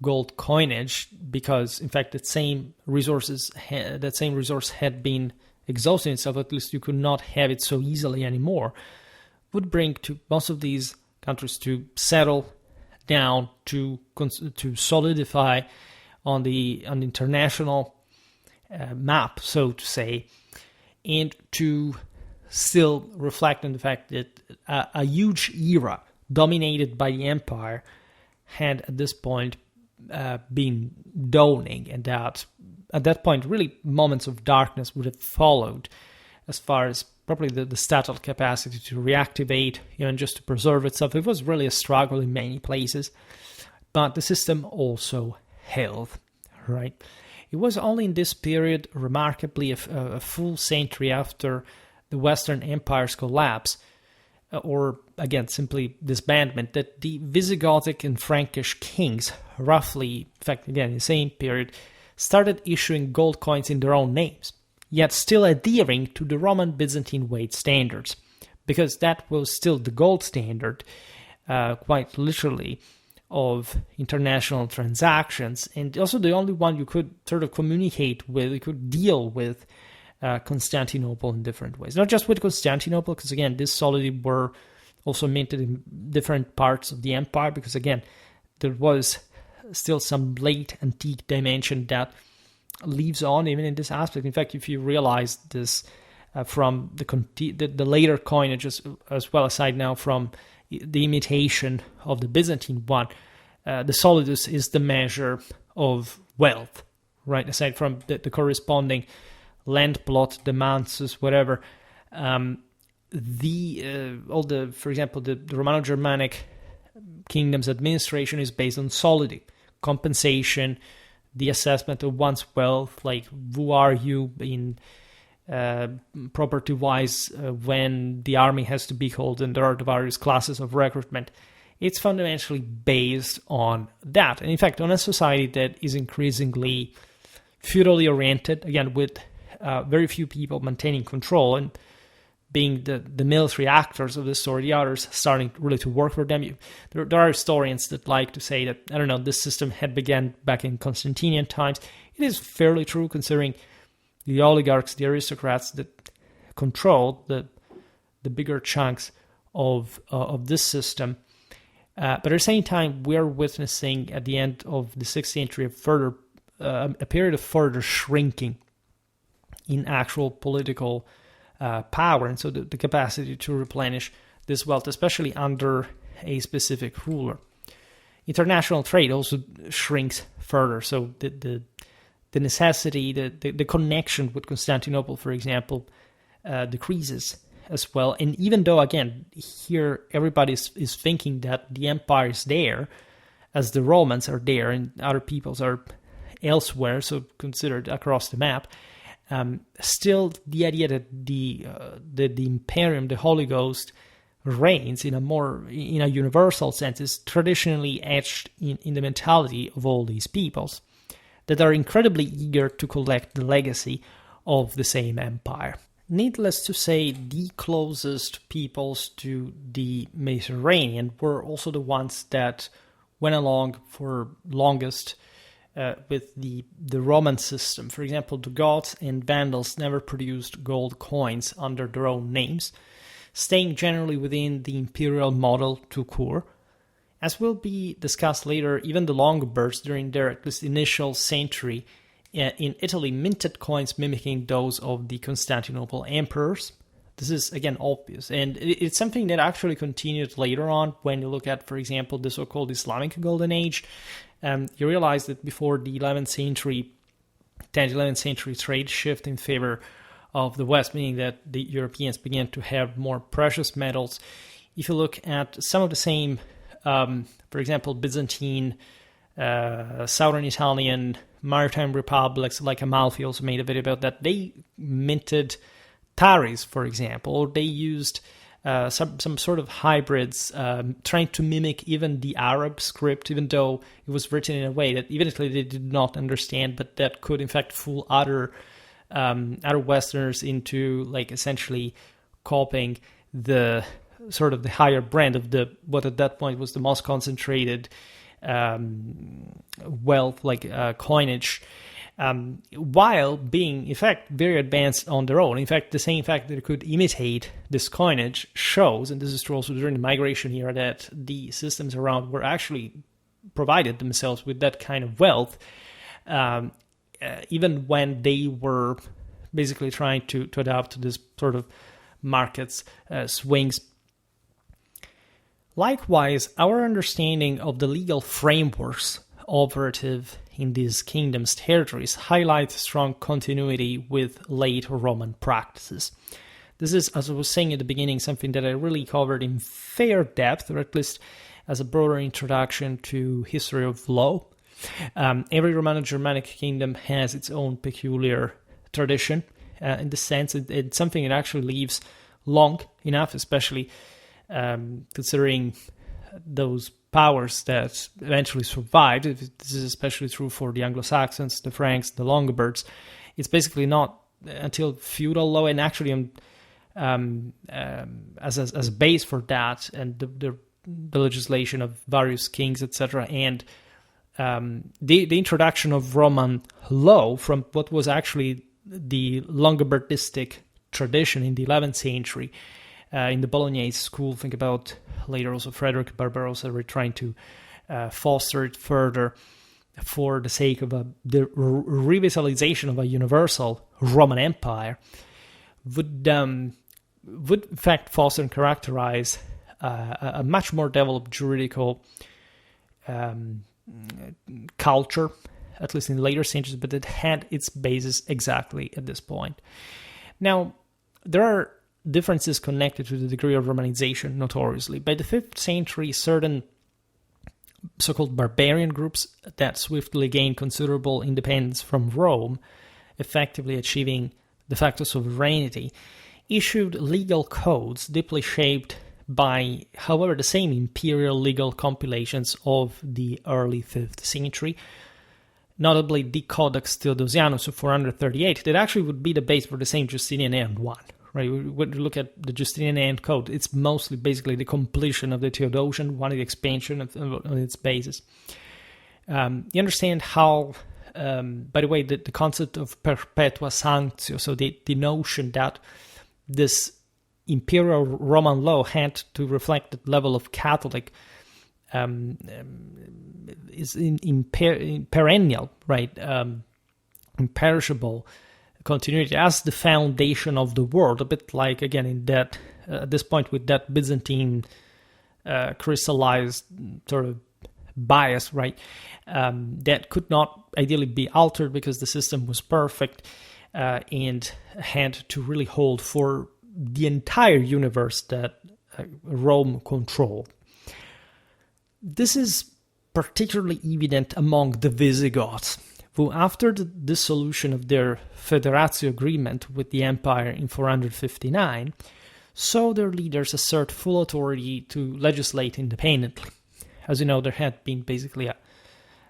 gold coinage, because in fact that same resource had been exhausting itself, at least you could not have it so easily anymore, would bring to most of these countries to settle down, to solidify on the international map, so to say, and to still reflect on the fact that a huge era dominated by the empire had at this point been dawning, and that at that point really moments of darkness would have followed as far as probably the statal capacity to reactivate, even just to preserve itself. It was really a struggle in many places, but the system also held, right? It was only in this period, remarkably a full century after the Western Empire's collapse, or again, simply disbandment, that the Visigothic and Frankish kings, roughly, in fact, again, in the same period, started issuing gold coins in their own names, yet still adhering to the Roman Byzantine weight standards, because that was still the gold standard, quite literally, of international transactions, and also the only one you could sort of communicate with, you could deal with Constantinople in different ways. Not just with Constantinople, because again, these solidi were also minted in different parts of the empire, because again, there was still some late antique dimension that lives on even in this aspect. In fact, if you realize this from the later coinage, as well aside now from the imitation of the Byzantine one, the solidus is the measure of wealth, right? Aside from the corresponding land plot, the mansus, whatever, for example, the Romano-Germanic kingdom's administration is based on solidi, compensation, the assessment of one's wealth, like who are you in property-wise when the army has to be called, and there are the various classes of recruitment. It's fundamentally based on that, and in fact, on a society that is increasingly feudally oriented, again, with very few people maintaining control and being the military actors of this story, the others starting really to work for them. There are historians that like to say that, I don't know, this system had begun back in Constantinian times. It is fairly true, considering the oligarchs, the aristocrats that controlled the bigger chunks of this system. But at the same time, we're witnessing at the end of the 6th century a period of further shrinking in actual political power, and so the capacity to replenish this wealth, especially under a specific ruler. International trade also shrinks further, so the necessity, the connection with Constantinople, for example, decreases as well. And even though, again, here everybody is thinking that the empire is there, as the Romans are there and other peoples are elsewhere, so considered across the map, still the idea that the imperium, the Holy Ghost, reigns in a universal sense is traditionally etched in the mentality of all these peoples that are incredibly eager to collect the legacy of the same empire. Needless to say, the closest peoples to the Mediterranean were also the ones that went along for longest with the Roman system. For example, the Goths and Vandals never produced gold coins under their own names, staying generally within the imperial model tout court. As will be discussed later, even the Longobards, during their at least initial century in Italy, minted coins mimicking those of the Constantinople emperors. This is, again, obvious, and it's something that actually continued later on when you look at, for example, the so-called Islamic Golden Age. You realize that before the 11th century, 10th, 11th century trade shift in favor of the West, meaning that the Europeans began to have more precious metals. If you look at some of the same, for example, Byzantine, Southern Italian, maritime republics like Amalfi also made a video about that, they minted taris, for example, or they used some sort of hybrids, trying to mimic even the Arab script, even though it was written in a way that evidently they did not understand, but that could in fact fool other Westerners into like essentially copying the sort of the higher brand of what at that point was the most concentrated wealth, like coinage. while being, in fact, very advanced on their own. In fact, the same fact that it could imitate this coinage shows, and this is true also during the migration era, that the systems around were actually provided themselves with that kind of wealth, even when they were basically trying to adapt to this sort of market's swings. Likewise, our understanding of the legal frameworks operative in these kingdoms' territories highlights strong continuity with late Roman practices. This is, as I was saying at the beginning, something that I really covered in fair depth, or at least as a broader introduction to history of law. Every Romano-Germanic kingdom has its own peculiar tradition. In the sense, it's something that actually lives long enough, especially considering those powers that eventually survived. This is especially true for the Anglo-Saxons, the Franks, the Longobards. It's basically not until feudal law, and actually as a base for that, and the legislation of various kings, etc., and the introduction of Roman law from what was actually the Longobardistic tradition in the 11th century. In the Bolognese school, think about later also Frederick Barbarossa, were trying to foster it further for the sake of the revitalization of a universal Roman Empire, would in fact foster and characterize a much more developed juridical culture, at least in later centuries, but it had its basis exactly at this point. Now, there are differences connected to the degree of Romanization, notoriously. By the 5th century, certain so-called barbarian groups that swiftly gained considerable independence from Rome, effectively achieving de facto sovereignty, issued legal codes deeply shaped by, however, the same imperial legal compilations of the early 5th century, notably the Codex Theodosianus of 438, that actually would be the base for the same Justinian End one. Right, when you look at the Justinian End Code, it's mostly basically the completion of the Theodosian one, the expansion of its basis. You understand how, by the way, the concept of perpetua sanctio, so the notion that this imperial Roman law had to reflect the level of Catholic is perennial, right, imperishable continuity as the foundation of the world, a bit like, again, in that at this point with that Byzantine crystallized sort of bias, right, that could not ideally be altered because the system was perfect and had to really hold for the entire universe that Rome controlled. This is particularly evident among the Visigoths, who, after the dissolution of their federatio agreement with the empire in 459, saw their leaders assert full authority to legislate independently. As you know, there had been basically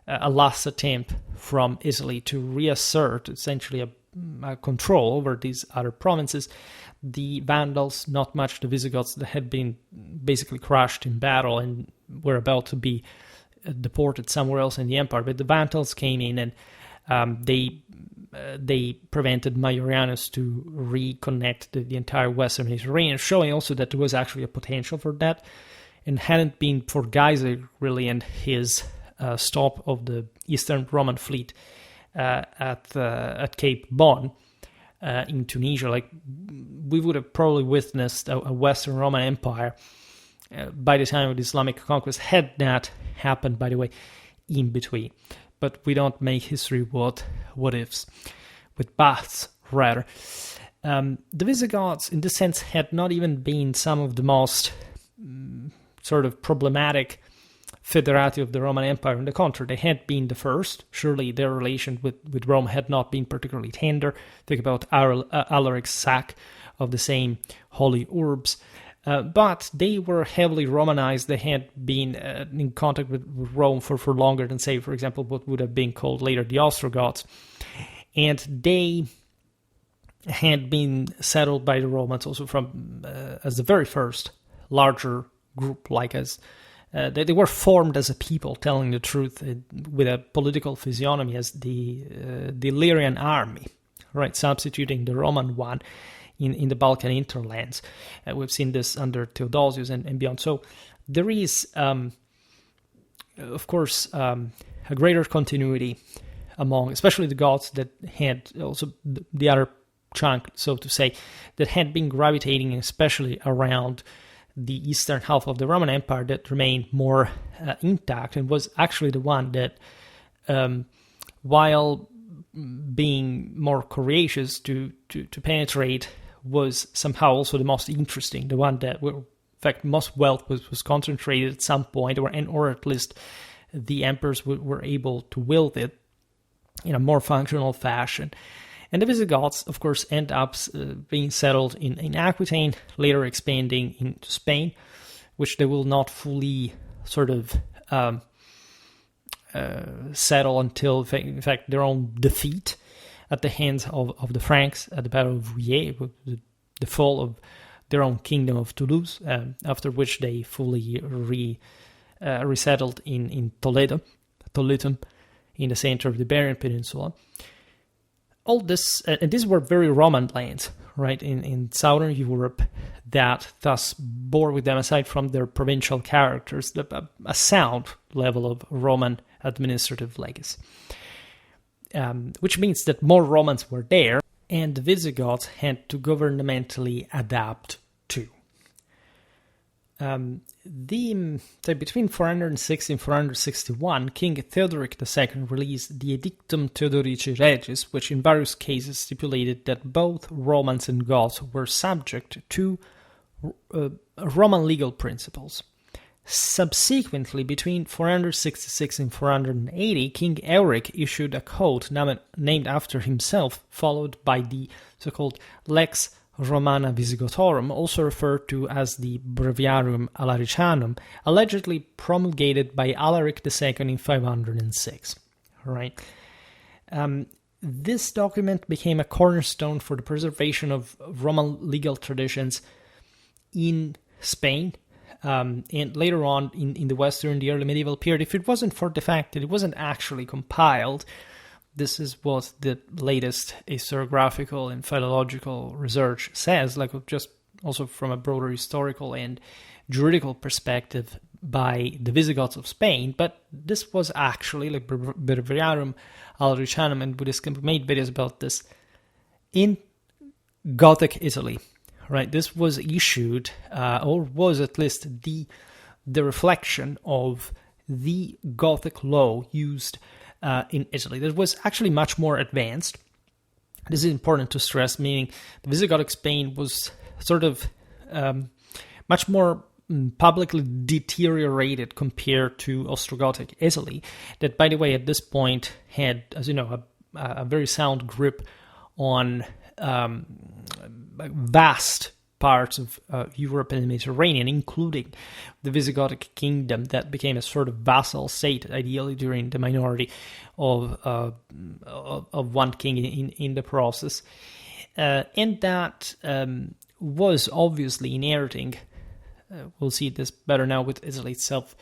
a last attempt from Italy to reassert essentially a control over these other provinces. The Vandals, not much the Visigoths, that had been basically crushed in battle and were about to be deported somewhere else in the empire, but the Vandals came in and they prevented Majorianus to reconnect the entire Western Mediterranean, showing also that there was actually a potential for that, and hadn't been for Geyser really and his stop of the Eastern Roman fleet at Cape Bon in Tunisia. Like, we would have probably witnessed a Western Roman Empire by the time of the Islamic conquest, had that happened, by the way, in between. But we don't make history what ifs, with buts, rather. The Visigoths, in this sense, had not even been some of the most sort of problematic federati of the Roman Empire. On the contrary, they had been the first. Surely their relation with Rome had not been particularly tender. Think about Alaric's sack of the same holy urbs. But they were heavily Romanized. They had been in contact with Rome for longer than, say, for example, what would have been called later the Ostrogoths. And they had been settled by the Romans also from as the very first larger group, like as they were formed as a people telling the truth with a political physiognomy as the Illyrian army, right, substituting the Roman one in the Balkan hinterlands. We've seen this under Theodosius and beyond. So there is, of course, a greater continuity among, especially the Goths that had also the other chunk, so to say, that had been gravitating especially around the eastern half of the Roman Empire that remained more intact, and was actually the one that, while being more courageous to penetrate, was somehow also the most interesting, the one that, in fact, most wealth was concentrated at some point, or at least the emperors were able to wield it in a more functional fashion. And the Visigoths, of course, end up being settled in Aquitaine, later expanding into Spain, which they will not fully sort of settle until, in fact, their own defeat at the hands of the Franks at the Battle of Rouillé, the fall of their own kingdom of Toulouse, after which they fully resettled in Toledo, in the center of the Iberian Peninsula. All this, and these were very Roman lands, right, in southern Europe, that thus bore with them, aside from their provincial characters, a sound level of Roman administrative legacy. Which means that more Romans were there, and the Visigoths had to governmentally adapt too. Between 460 and 461, King Theodoric II released the Edictum Theodorici Regis, which in various cases stipulated that both Romans and Goths were subject to Roman legal principles. Subsequently, between 466 and 480, King Euric issued a code named after himself, followed by the so-called Lex Romana Visigothorum, also referred to as the Breviarium Alaricianum, allegedly promulgated by Alaric II in 506. Right. This document became a cornerstone for the preservation of Roman legal traditions in Spain, and later on in the West during the early medieval period. If it wasn't for the fact that it wasn't actually compiled, this is what the latest historiographical and philological research says, like just also from a broader historical and juridical perspective by the Visigoths of Spain. But this was actually, like Breviarium Alaricianum, and we made videos about this, in Gothic Italy. Right, this was issued, or was at least the reflection of the Gothic law used in Italy. That was actually much more advanced. This is important to stress, meaning the Visigothic Spain was sort of much more publicly deteriorated compared to Ostrogothic Italy, that, by the way, at this point had, as you know, a very sound grip on vast parts of Europe and the Mediterranean, including the Visigothic kingdom that became a sort of vassal state, ideally during the minority of one king in the process, and that was obviously inheriting. We'll see this better now with Italy itself,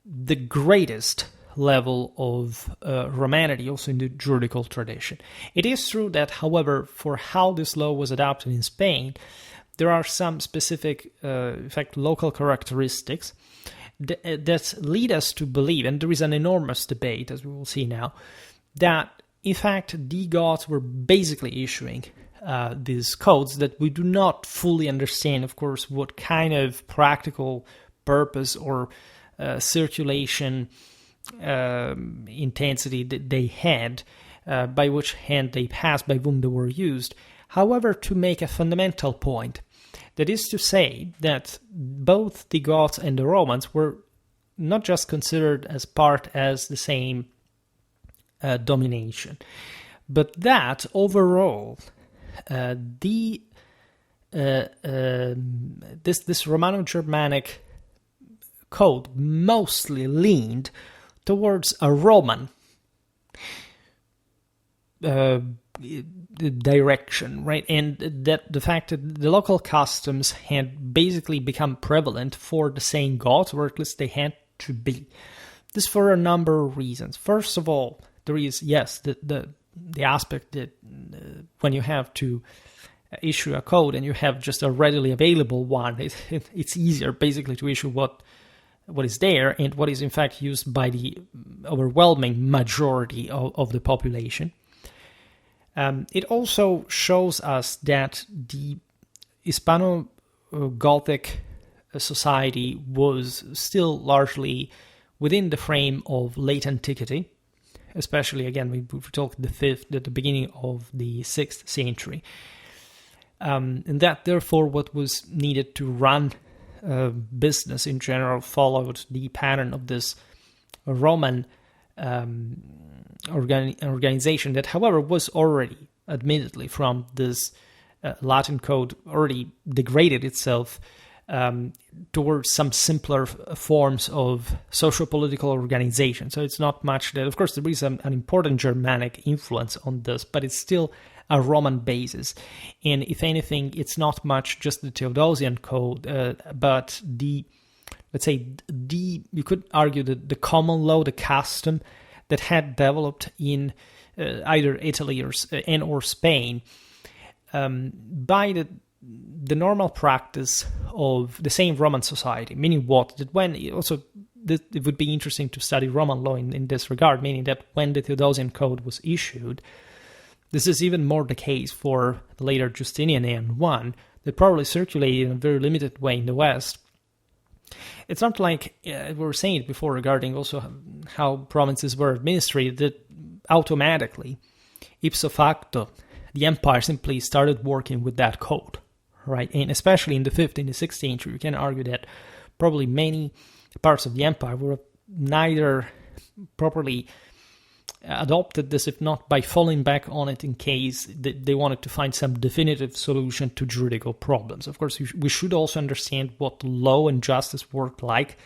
the greatest level of Romanity, also in the juridical tradition. It is true that, however, for how this law was adopted in Spain, there are some specific, in fact, local characteristics that lead us to believe, and there is an enormous debate, as we will see now, that, in fact, the Goths were basically issuing these codes that we do not fully understand, of course, what kind of practical purpose or circulation intensity that they had, by which hand they passed, by whom they were used. However, to make a fundamental point, that is to say that both the Goths and the Romans were not just considered as part as the same domination, but that overall this Romano-Germanic code mostly leaned towards a Roman direction, right? And that the fact that the local customs had basically become prevalent for the same gods, or at least they had to be. This for a number of reasons. First of all, there is, yes, the aspect that when you have to issue a code and you have just a readily available one, it's easier basically to issue what is there and what is in fact used by the overwhelming majority of the population. It also shows us that the Hispano-Gothic society was still largely within the frame of late antiquity, especially, again, we talk the 5th, at the beginning of the 6th century. And that, therefore, what was needed to run business in general followed the pattern of this Roman organization that, however, was already, admittedly, from this Latin code, already degraded itself towards some simpler forms of socio-political organization. So it's not much that, of course, there is an important Germanic influence on this, but it's still a Roman basis. And if anything, it's not much just the Theodosian code, but you could argue that the common law, the custom that had developed in either Italy or Spain by the normal practice of the same Roman society, meaning what? That when also it would be interesting to study Roman law in this regard, meaning that when the Theodosian Code was issued, this is even more the case for the later Justinian one that probably circulated in a very limited way in the West. It's not like we were saying it before regarding also how provinces were administered, that automatically, ipso facto, the empire simply started working with that code, right? And especially in the 5th and the 6th century, you can argue that probably many parts of the empire were neither properly adopted this, if not by falling back on it in case they wanted to find some definitive solution to juridical problems. Of course, we should also understand what law and justice worked like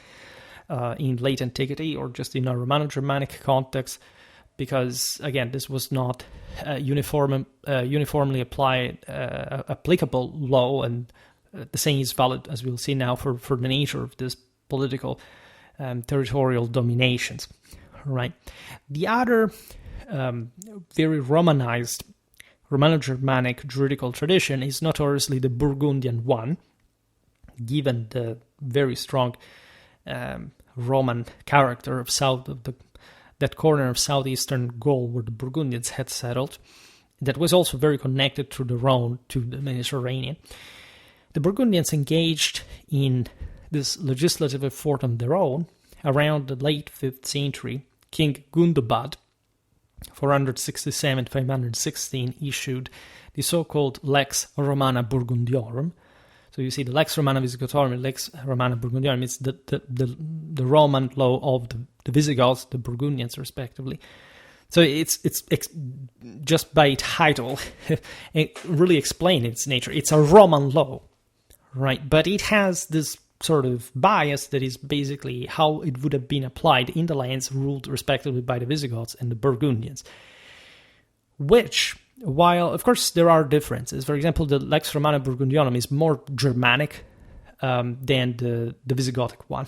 in late antiquity or just in a Romano-Germanic context, because, again, this was not uniformly applicable law, and the same is valid, as we'll see now, for the nature of this political territorial dominations. Right. The other very Romanized Romano-Germanic juridical tradition is notoriously the Burgundian one, given the very strong Roman character of that corner of southeastern Gaul where the Burgundians had settled. That was also very connected through the Rhone to the Mediterranean. The Burgundians engaged in this legislative effort on their own around the late 5th century. King Gundobad, 467-516, issued the so-called Lex Romana Burgundiorum. So you see, the Lex Romana Visigothorum, Lex Romana Burgundiorum, it's the Roman law of the Visigoths, the Burgundians, respectively. So it's just by title, it really explains its nature. It's a Roman law, right? But it has this sort of bias that is basically how it would have been applied in the lands ruled respectively by the Visigoths and the Burgundians. Which, while of course there are differences, for example, the Lex Romana Burgundiorum is more Germanic than the Visigothic one,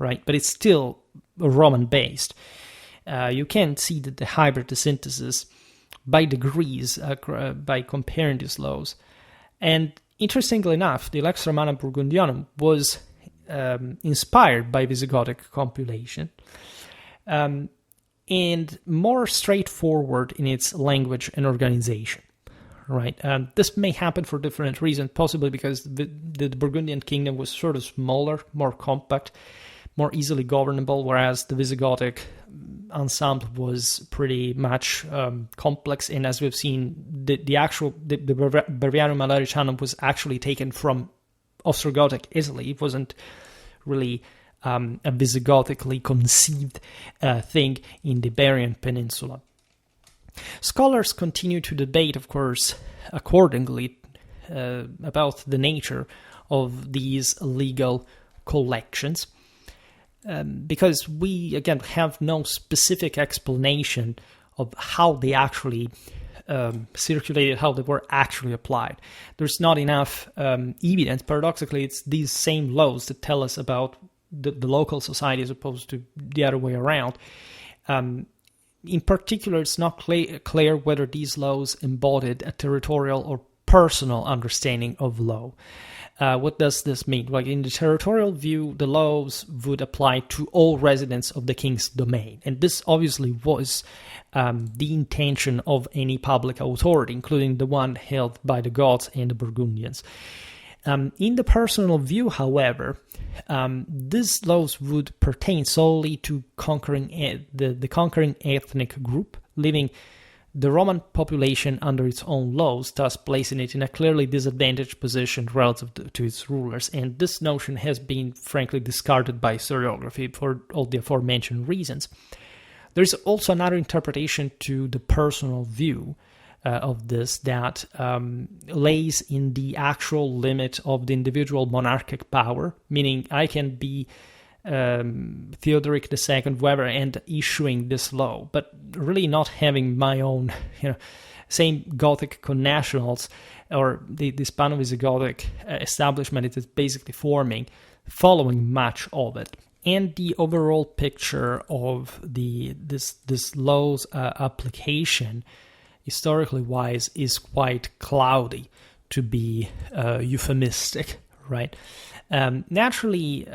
right? But it's still Roman-based. You can see that the hybrid synthesis by degrees by comparing these laws. And interestingly enough, the Lex Romana Burgundiorum was inspired by Visigothic compilation and more straightforward in its language and organization, right? This may happen for different reasons, possibly because the Burgundian kingdom was sort of smaller, more compact, more easily governable, whereas the Visigothic ensemble was pretty much complex. And as we've seen, the Breviarium Malericanum was actually taken from Ostrogothic Italy. It wasn't really a Visigothically conceived thing in the Iberian Peninsula. Scholars continue to debate, of course, accordingly about the nature of these legal collections. Because we, again, have no specific explanation of how they actually circulated, how they were actually applied. There's not enough evidence. Paradoxically, it's these same laws that tell us about the local society as opposed to the other way around. In particular, it's not clear whether these laws embodied a territorial or personal understanding of law. What does this mean? Like in the territorial view, the laws would apply to all residents of the king's domain. And this obviously was the intention of any public authority, including the one held by the Goths and the Burgundians. In the personal view, however, these laws would pertain solely to the conquering ethnic group, leaving the Roman population under its own laws, thus placing it in a clearly disadvantaged position relative to its rulers. And this notion has been, frankly, discarded by historiography for all the aforementioned reasons. There's also another interpretation to the personal view of this that lays in the actual limit of the individual monarchic power, meaning I can be Theodoric II, whoever, and issuing this law, but really not having my own, same Gothic connationals or the Hispano-Visigothic establishment it is basically forming, following much of it. And the overall picture of this law's application, historically wise, is quite cloudy, to be euphemistic, right? Naturally,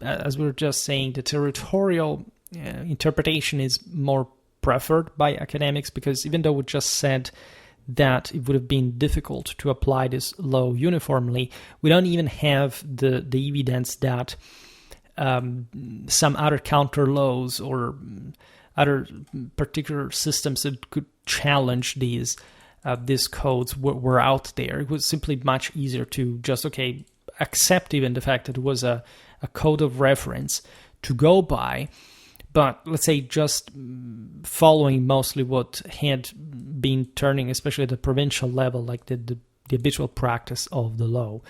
as we were just saying, the territorial interpretation is more preferred by academics, because even though we just said that it would have been difficult to apply this law uniformly, we don't even have the evidence that some other counter laws or other particular systems that could challenge these codes were out there. It was simply much easier to just, accept even the fact that it was a code of reference to go by, but let's say just following mostly what had been turning, especially at the provincial level, like the habitual practice of the law.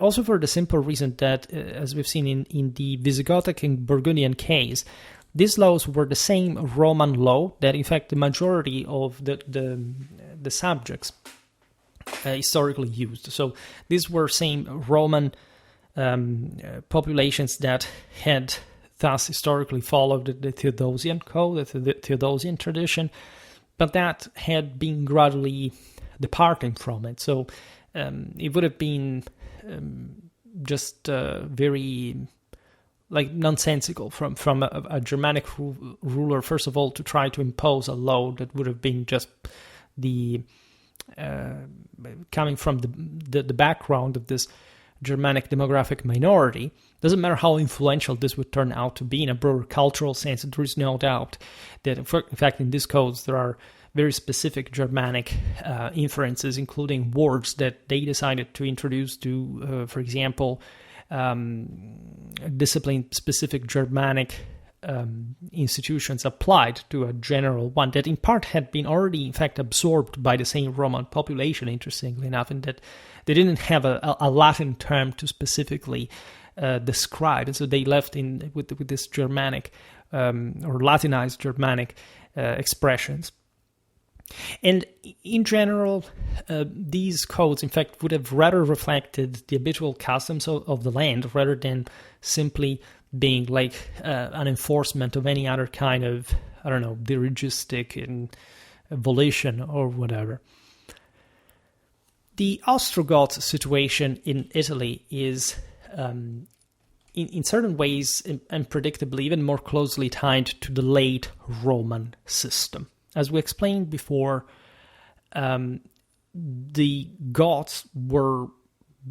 Also for the simple reason that, as we've seen in the Visigothic and Burgundian case, these laws were the same Roman law that, in fact, the majority of the subjects historically used. So these were same Roman populations that had thus historically followed the Theodosian code, the Theodosian tradition, but that had been gradually departing from it. So it would have been just very nonsensical from a Germanic ruler, first of all, to try to impose a law that would have been just the coming from the background of this Germanic demographic minority. Doesn't matter how influential this would turn out to be in a broader cultural sense. There is no doubt that, in fact, in these codes there are very specific Germanic inferences, including words that they decided to introduce to, for example, discipline-specific Germanic institutions applied to a general one that in part had been already, in fact, absorbed by the same Roman population, interestingly enough, in that they didn't have a Latin term to specifically describe, and so they left with this Germanic or Latinized Germanic expressions. And in general, these codes, in fact, would have rather reflected the habitual customs of the land rather than simply being like an enforcement of any other kind of, dirigistic volition or whatever. The Ostrogoth situation in Italy is, in certain ways, unpredictably, even more closely tied to the late Roman system. As we explained before, the Goths were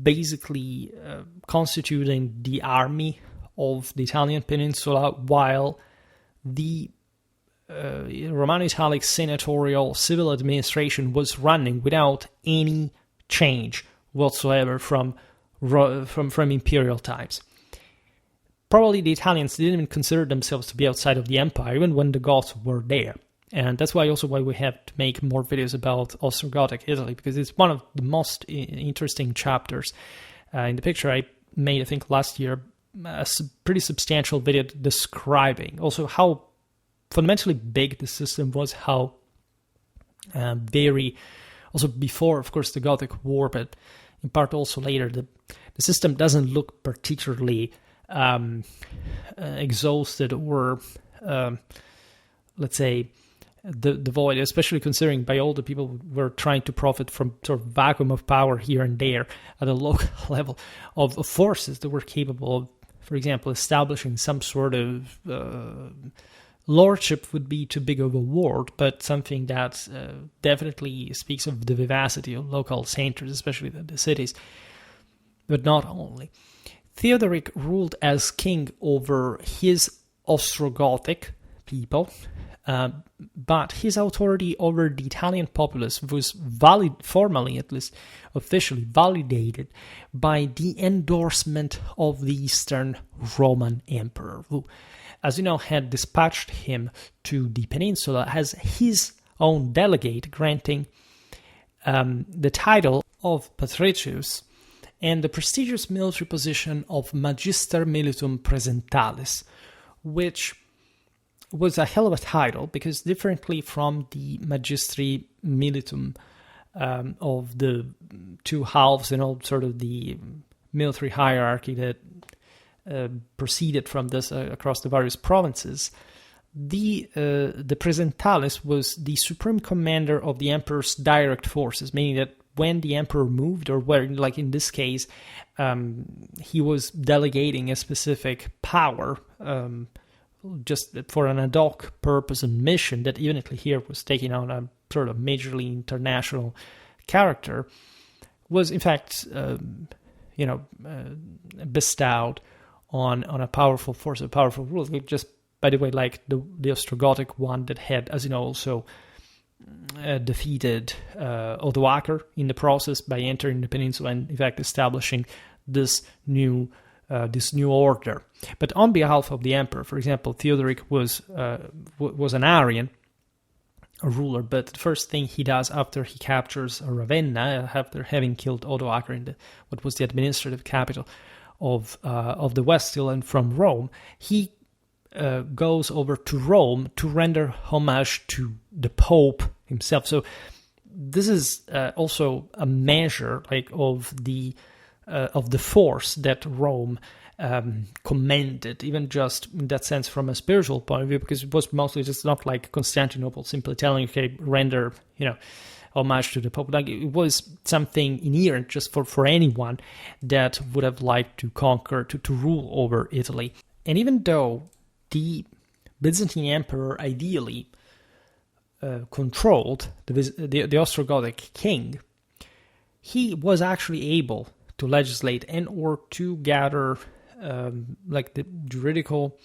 basically constituting the army of the Italian peninsula, while the Romano-Italic senatorial civil administration was running without any change whatsoever from imperial times. Probably the Italians didn't even consider themselves to be outside of the empire, even when the Goths were there. And that's why we have to make more videos about Ostrogothic Italy, because it's one of the most interesting chapters. In the picture I made, I think last year, a pretty substantial video describing also how fundamentally big the system was, how very, also before, of course, the Gothic War, but in part also later, the system doesn't look particularly exhausted or, let's say, devoid, especially considering by all the people who were trying to profit from sort of vacuum of power here and there at a local level of forces that were capable of, for example, establishing some sort of lordship would be too big of a word, but something that definitely speaks of the vivacity of local centers, especially the cities, but not only. Theodoric ruled as king over his Ostrogothic people, but his authority over the Italian populace was formally, at least officially, validated by the endorsement of the Eastern Roman Emperor, who, as you know, had dispatched him to the peninsula as his own delegate, granting the title of Patricius and the prestigious military position of Magister Militum Presentalis, which was a hell of a title, because differently from the Magistri Militum of the two halves and all sort of the military hierarchy that proceeded from this across the various provinces, the Presentalis was the supreme commander of the emperor's direct forces, meaning that when the emperor moved, or where, like in this case, he was delegating a specific power just for an ad hoc purpose and mission that even here was taking on a sort of majorly international character, was in fact, bestowed on a powerful force, a powerful ruler. Just, by the way, like the Ostrogothic one that had, as you know, also defeated Odoacer in the process by entering the peninsula and, in fact, establishing this new order. But on behalf of the emperor, for example, Theodoric was an Arian, a ruler, but the first thing he does after he captures Ravenna, after having killed Odoacer in what was the administrative capital of the West still, and from Rome, he goes over to Rome to render homage to the Pope himself. So this is also a measure of the force that Rome commended, even just in that sense from a spiritual point of view, because it was mostly just not like Constantinople simply telling, okay, render, homage to the Pope. Like, it was something inherent just for anyone that would have liked to conquer, to rule over Italy. And even though the Byzantine emperor ideally controlled the Ostrogothic king, he was actually able to legislate and or to gather the juridical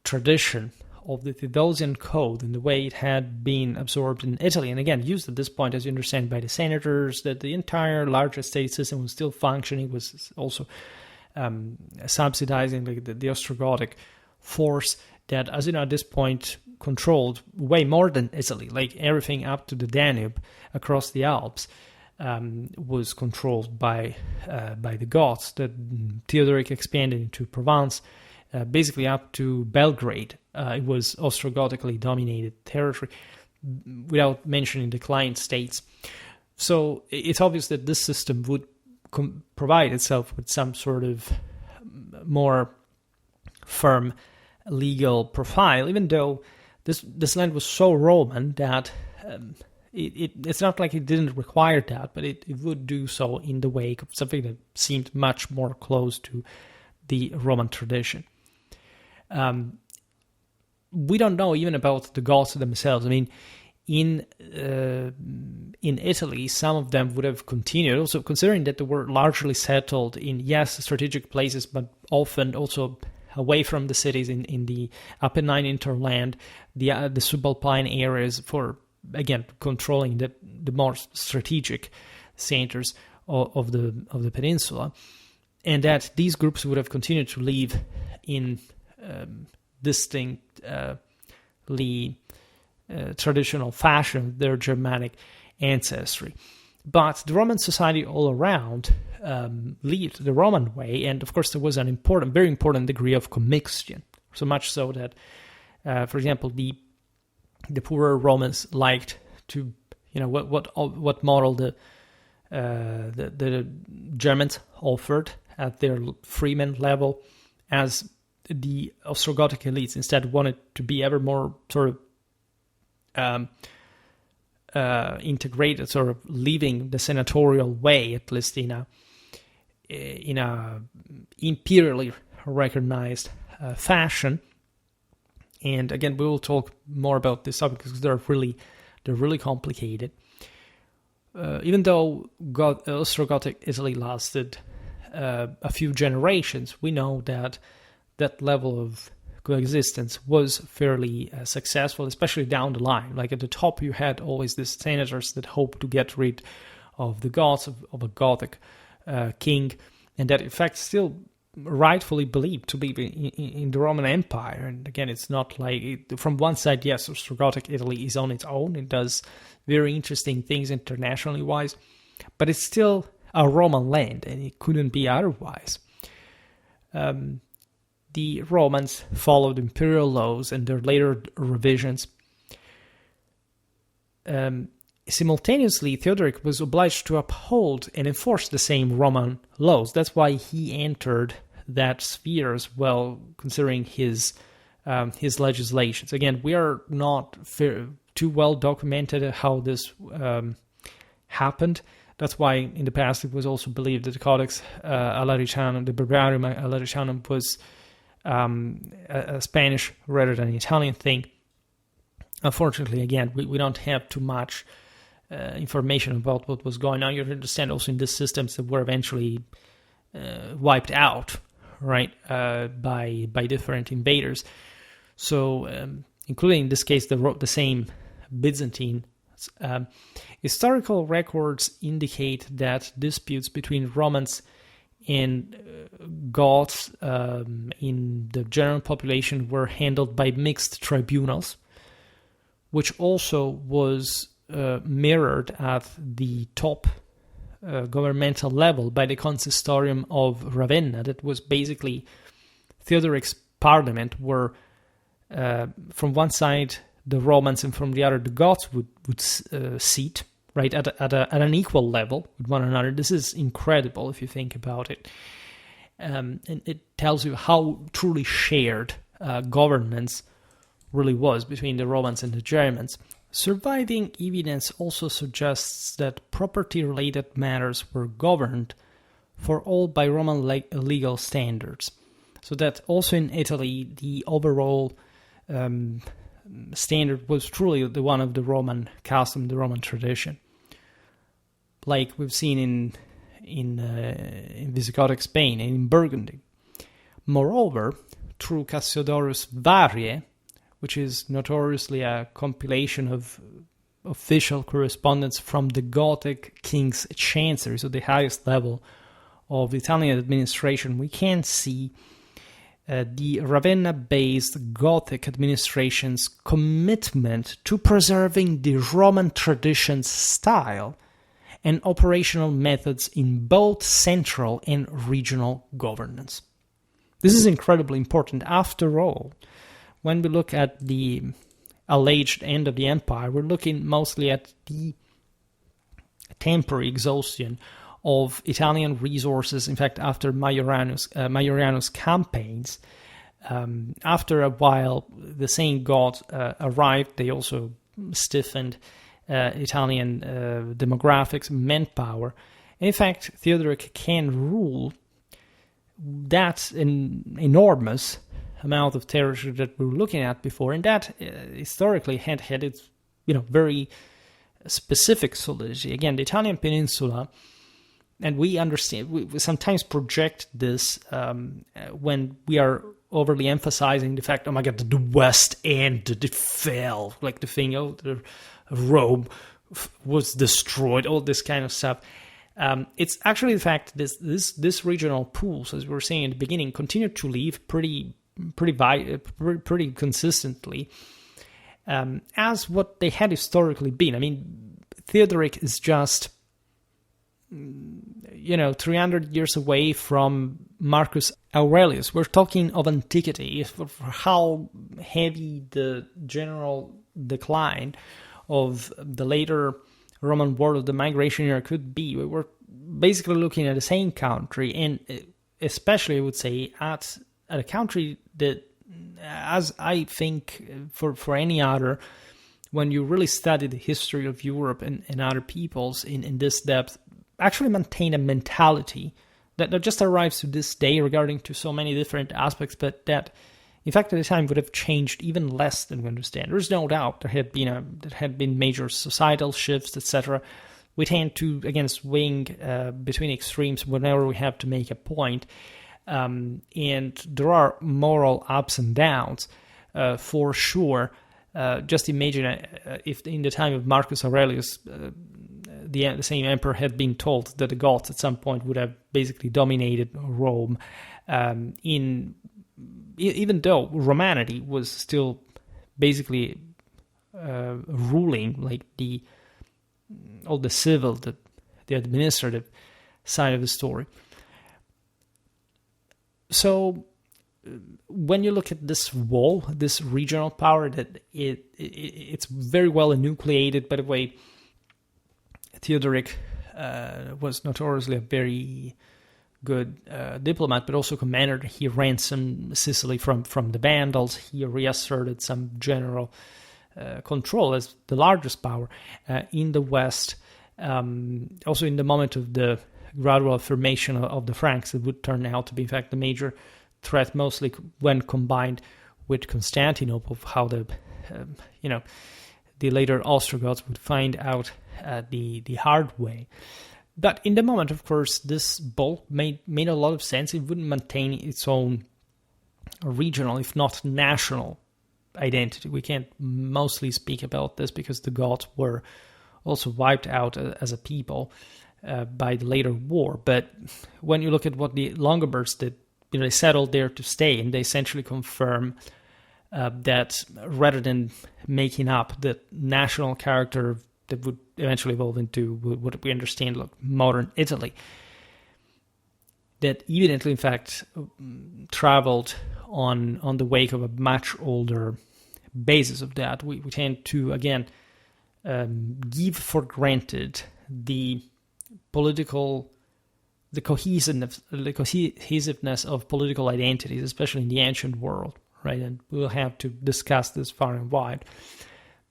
tradition of the Theodosian Code and the way it had been absorbed in Italy, and again used at this point, as you understand, by the senators, that the entire large estate system was still functioning, was also subsidizing the Ostrogothic force that, as you know, at this point controlled way more than Italy, like everything up to the Danube across the Alps. Was controlled by the Goths. That Theodoric expanded into Provence, basically up to Belgrade. It was Ostrogothically dominated territory, without mentioning the client states. So it's obvious that this system would provide itself with some sort of more firm legal profile, even though this land was so Roman that it's not like it didn't require that, but it would do so in the wake of something that seemed much more close to the Roman tradition. We don't know even about the Goths themselves. I mean, in Italy, some of them would have continued, also considering that they were largely settled in, yes, strategic places, but often also away from the cities in the Apennine hinterland, the subalpine areas, for again controlling the more strategic centers of the peninsula, and that these groups would have continued to live in distinctly traditional fashion, their Germanic ancestry. But the Roman society all around lived the Roman way, and of course there was an very important degree of commixtion, so much so that For example, the poorer Romans liked to, what model the Germans offered at their freeman level, as the Ostrogothic elites instead wanted to be ever more sort of integrated, sort of leaving the senatorial way, at least in a imperially recognized fashion. And again, we will talk more about this topic because they're really complicated. Even though Ostrogothic Italy lasted a few generations, we know that level of coexistence was fairly successful, especially down the line. Like at the top, you had always these senators that hoped to get rid of the Goths, of a Gothic king, and that in fact still rightfully believed to be in the Roman Empire. And again, it's not like, from one side, yes, Ostrogothic Italy is on its own. It does very interesting things internationally wise, but it's still a Roman land, and it couldn't be otherwise. The Romans followed imperial laws and their later revisions. Simultaneously, Theodoric was obliged to uphold and enforce the same Roman laws. That's why he entered that sphere as well, considering his legislations. Again, we are not too well documented how this happened. That's why in the past it was also believed that the Codex Alaricanum, the Barbarium Alaricanum, was a Spanish rather than an Italian thing. Unfortunately, again, we don't have too much information about what was going on. You understand also in these systems that were eventually wiped out, right, by different invaders. So, including in this case the same Byzantine. Historical records indicate that disputes between Romans and Goths in the general population were handled by mixed tribunals, which also was mirrored at the top governmental level by the consistorium of Ravenna. That was basically Theodoric's parliament, where from one side the Romans and from the other the Goths would seat, right, at an equal level with one another. This is incredible if you think about it. And it tells you how truly shared governance really was between the Romans and the Germans. Surviving evidence also suggests that property-related matters were governed for all by Roman legal standards. So that also in Italy, the overall standard was truly the one of the Roman custom, the Roman tradition, like we've seen in Visigothic Spain and in Burgundy. Moreover, through Cassiodorus' Variae, which is notoriously a compilation of official correspondence from the Gothic king's chancery, so the highest level of Italian administration, we can see the Ravenna-based Gothic administration's commitment to preserving the Roman tradition's style and operational methods in both central and regional governance. This is incredibly important. After all, when we look at the alleged end of the empire, we're looking mostly at the temporary exhaustion of Italian resources. In fact, after Majorianus campaigns, after a while, the same gods arrived. They also stiffened Italian demographics, manpower. And in fact, Theodoric can rule that enormous amount of territory that we were looking at before, and that historically had its very specific solidity. Again, the Italian peninsula. And we understand, we sometimes project this when we are overly emphasizing the fact, oh my God, the West End, it fell, like the thing, Rome was destroyed, all this kind of stuff. It's actually the fact this regional pools, as we were saying in the beginning, continue to live pretty consistently as what they had historically been. I mean, Theodoric is just 300 years away from Marcus Aurelius. We're talking of antiquity, for how heavy the general decline of the later Roman world, the migration era could be. We were basically looking at the same country, and especially I would say at a country that, as I think for any other, when you really study the history of Europe and other peoples in this depth, actually maintain a mentality that just arrives to this day regarding to so many different aspects, but that in fact at the time would have changed even less than we understand. There's no doubt there had been major societal shifts, etc. We tend to, again, swing between extremes whenever we have to make a point, and there are moral ups and downs for sure. Just imagine if in the time of Marcus Aurelius, the same emperor had been told that the Goths at some point would have basically dominated Rome, even though Romanity was still basically ruling, like all the civil, the administrative side of the story. So when you look at this wall, this regional power, that it's very well enucleated. By the way, Theodoric was notoriously a very good diplomat, but also commander. He ransomed Sicily from the Vandals. He reasserted some general control as the largest power in the West. Also in the moment of the gradual affirmation of the Franks, it would turn out to be, in fact, the major threat, mostly when combined with Constantinople, of how the later Ostrogoths would find out the hard way. But in the moment, of course, this bulk made a lot of sense. It wouldn't maintain its own regional, if not national, identity. We can't mostly speak about this because the Goths were also wiped out as a people by the later war. But when you look at what the Longobards did, they settled there to stay, and they essentially confirm that rather than making up the national character that would eventually evolve into what we understand like modern Italy, that evidently, in fact, traveled on the wake of a much older basis of that. We tend to, again, give for granted the cohesiveness of political identities, especially in the ancient world, right? And we'll have to discuss this far and wide.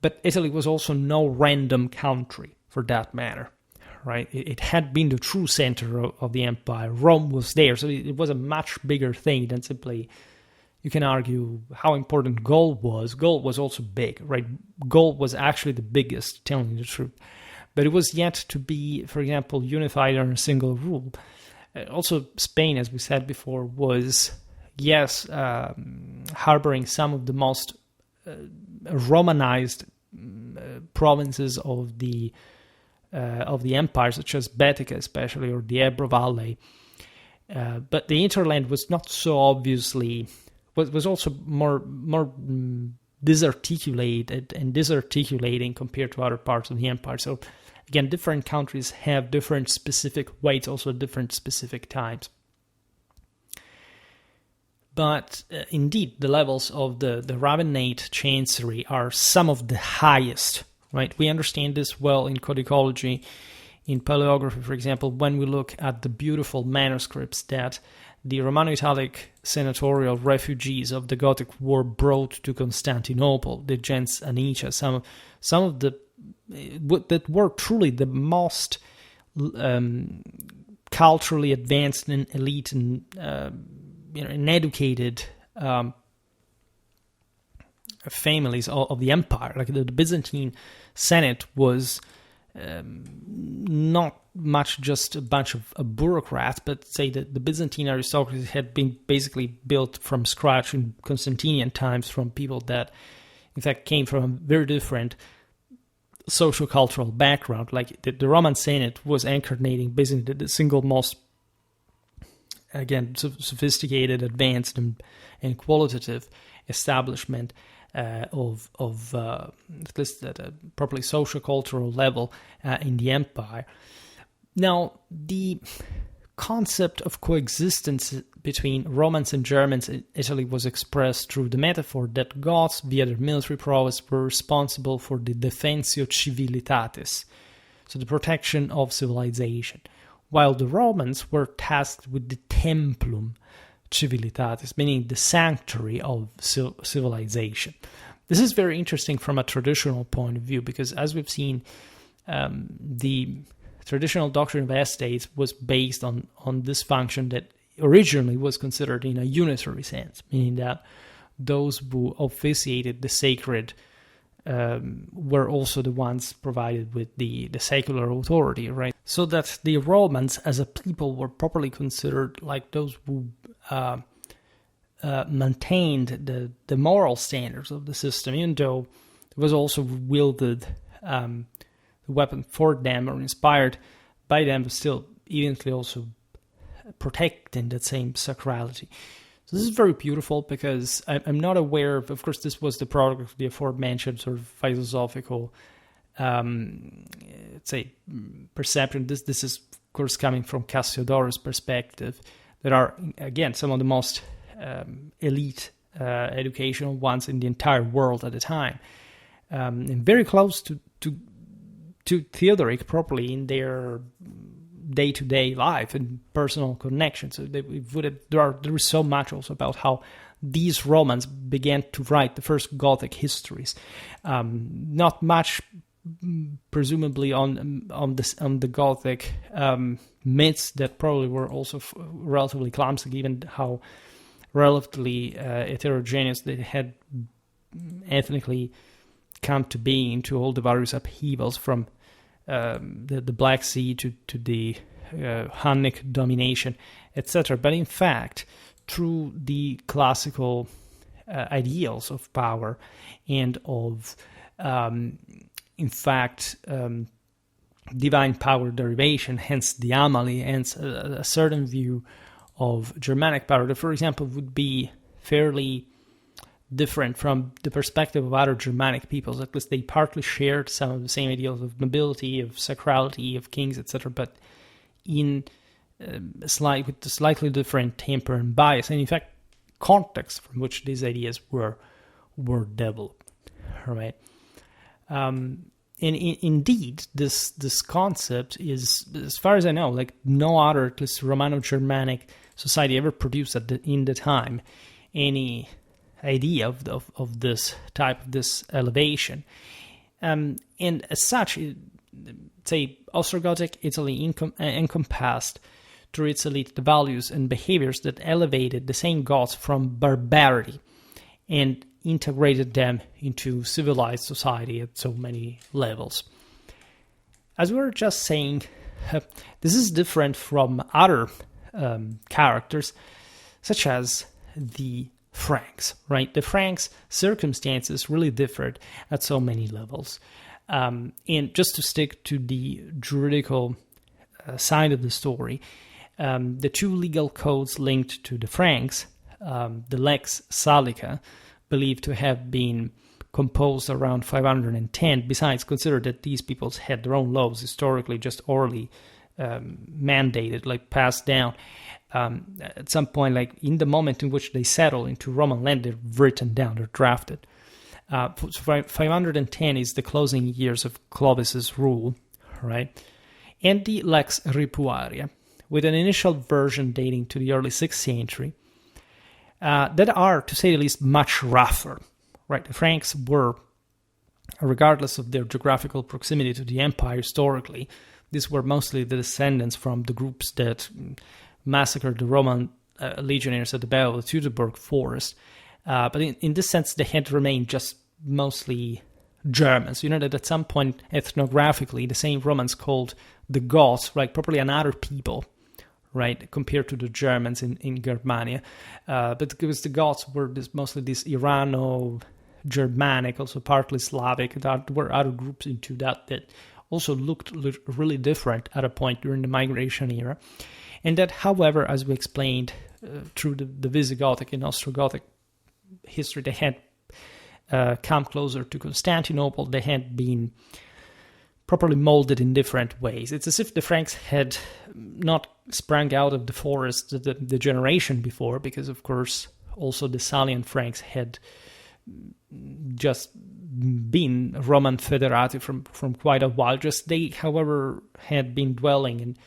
But Italy was also no random country, for that matter, right? It had been the true center of the empire. Rome was there, so it was a much bigger thing than simply, you can argue how important Gaul was. Gaul was also big, right? Gaul was actually the biggest, telling the truth. But it was yet to be, for example, unified under a single rule. Also, Spain, as we said before, was, yes, harboring some of the most Romanized provinces of the empire, such as Baetica especially, or the Ebro Valley. But the hinterland was not so obviously, was also more disarticulated and disarticulating compared to other parts of the empire. So again, different countries have different specific weights, also different specific times. But indeed, the levels of the Ravenate chancery are some of the highest, right? We understand this well in codicology, in paleography, for example, when we look at the beautiful manuscripts that the Romano-Italic senatorial refugees of the Gothic War brought to Constantinople, the gens Anicia, some of the that were truly the most culturally advanced and elite and and educated families of the empire. Like the Byzantine Senate was not much just a bunch of bureaucrats, but say that the Byzantine aristocracy had been basically built from scratch in Constantinian times from people that, in fact, came from a very different socio-cultural background. Like the Roman Senate was incarnating basically the single most, again, sophisticated, advanced, and qualitative establishment of at least at a properly socio-cultural level in the empire. Now, the concept of coexistence between Romans and Germans in Italy was expressed through the metaphor that Goths, via their military prowess, were responsible for the defensio civilitatis, so the protection of civilization, while the Romans were tasked with the templum civilitatis, meaning the sanctuary of civilization. This is very interesting from a traditional point of view, because as we've seen, the traditional doctrine of estates was based on this function that originally was considered in a unitary sense, meaning that those who officiated the sacred were also the ones provided with the secular authority, right? So that the Romans as a people were properly considered like those who maintained the moral standards of the system, even though it was also wielded the weapon for them or inspired by them, but still eventually also protecting that same sacrality. So this is very beautiful, because I'm not aware of course, this was the product of the aforementioned sort of philosophical, say, perception. This is, of course, coming from Cassiodorus' perspective. There are, again, some of the most elite educational ones in the entire world at the time, and very close to Theodoric properly in their day-to-day life and personal connection. So there is so much also about how these Romans began to write the first Gothic histories. Not much, presumably, on the Gothic myths that probably were also relatively clumsy, given how relatively heterogeneous they had ethnically come to be into all the various upheavals from the Black Sea to the Hunnic domination, etc. But in fact, through the classical ideals of power and of, in fact, divine power derivation, hence the Amalie, hence a certain view of Germanic power that, for example, would be fairly different from the perspective of other Germanic peoples. At least they partly shared some of the same ideals of nobility, of sacrality, of kings, etc., but in with a slightly different temper and bias, and in fact, context from which these ideas were developed. Right? And indeed, this concept is, as far as I know, like no other, at least Romano-Germanic society ever produced in the time any idea of this type of this elevation, and as such, say Ostrogothic Italy encompassed through its elite the values and behaviors that elevated the same Goths from barbarity and integrated them into civilized society at so many levels. As we were just saying, this is different from other characters, such as the Franks, right? The Franks' circumstances really differed at so many levels. And just to stick to the juridical side of the story, the two legal codes linked to the Franks, the Lex Salica, believed to have been composed around 510. Besides, consider that these peoples had their own laws historically, just orally mandated, like passed down. At some point, like in the moment in which they settle into Roman land, they're written down, they're drafted. So 510 is the closing years of Clovis's rule, right? And the Lex Ripuaria, with an initial version dating to the early 6th century, that are, to say the least, much rougher, right? The Franks were, regardless of their geographical proximity to the empire historically, these were mostly the descendants from the groups that massacred the Roman legionaries at the Battle of the Teutoburg Forest. But in this sense, they had remained just mostly Germans. You know that at some point, ethnographically, the same Romans called the Goths, right, properly another people, right, compared to the Germans in Germania. But because the Goths were mostly this Irano-Germanic, also partly Slavic, there were other groups into that also looked really different at a point during the migration era. And that, however, as we explained through the Visigothic and Ostrogothic history, they had come closer to Constantinople. They had been properly molded in different ways. It's as if the Franks had not sprung out of the forest the generation before, because of course also the Salian Franks had just been Roman federati from quite a while. Just they, however, had been dwelling and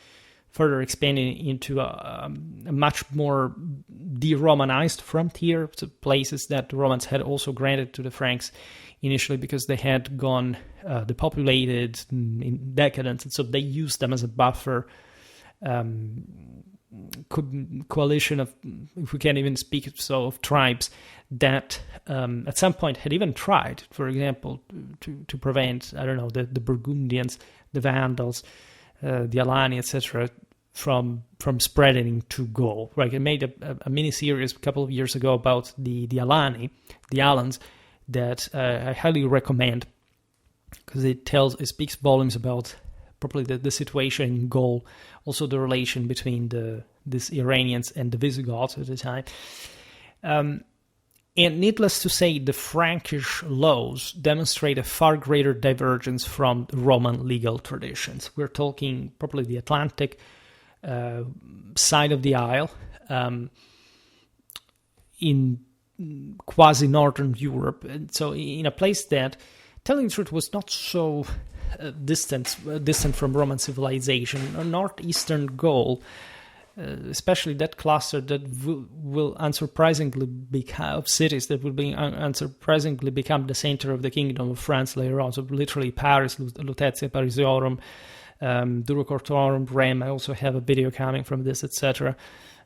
further expanding into a much more de-Romanized frontier, so places that the Romans had also granted to the Franks initially because they had gone depopulated in decadence, and so they used them as a buffer coalition of, if we can't even speak so, of tribes that at some point had even tried, for example, to prevent, I don't know, the Burgundians, the Vandals, the Alani, etc., from spreading to Gaul. Right? I made a mini series a couple of years ago about the Alani, the Alans, that I highly recommend because it speaks volumes about probably the situation in Gaul, also the relation between these Iranians and the Visigoths at the time. And needless to say, the Frankish laws demonstrate a far greater divergence from Roman legal traditions. We're talking probably the Atlantic side of the Isle, in quasi-northern Europe. And so in a place that, telling the truth, was not so distant from Roman civilization. Northeastern Gaul, especially that cluster that will unsurprisingly become of cities that will be unsurprisingly become the center of the Kingdom of France later on. So literally Paris, Lutetia Parisiorum, Durocortorum, Rome. I also have a video coming from this, etc.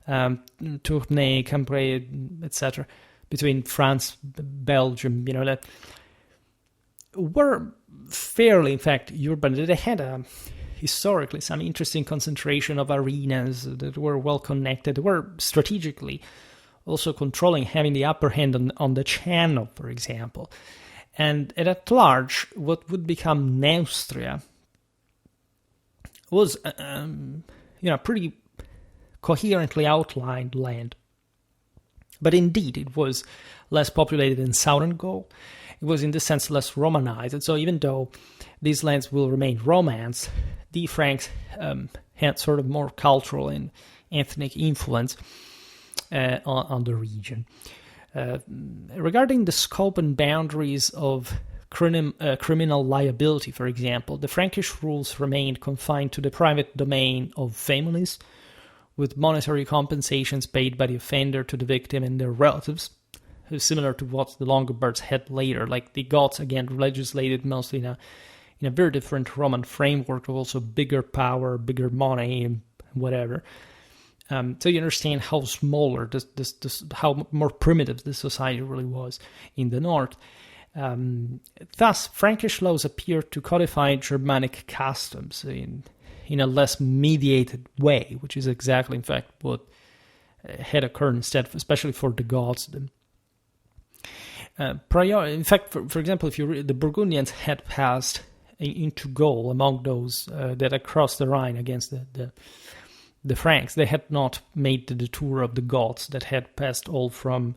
Tournai, Cambrai, etc. Between France, Belgium, that were fairly, in fact, urban. They had historically some interesting concentration of arenas that were well connected. They were strategically also controlling, having the upper hand on the Channel, for example. And at large, what would become Neustria was pretty coherently outlined land. But indeed, it was less populated than southern Gaul. It was, in this sense, less Romanized. And so even though these lands will remain Romance, the Franks had sort of more cultural and ethnic influence on the region. Regarding the scope and boundaries of criminal liability, for example, the Frankish rules remained confined to the private domain of families, with monetary compensations paid by the offender to the victim and their relatives, similar to what the Longobards had later. Like the Goths, again, legislated mostly in a very different Roman framework of also bigger power, bigger money, and whatever. So you understand how smaller, how more primitive this society really was in the north. Thus, Frankish laws appear to codify Germanic customs in a less mediated way, which is exactly, in fact, what had occurred instead, especially for the Goths. In fact, for example, if you read, the Burgundians had passed into Gaul among those that had crossed the Rhine against the Franks. They had not made the detour of the Goths that had passed all from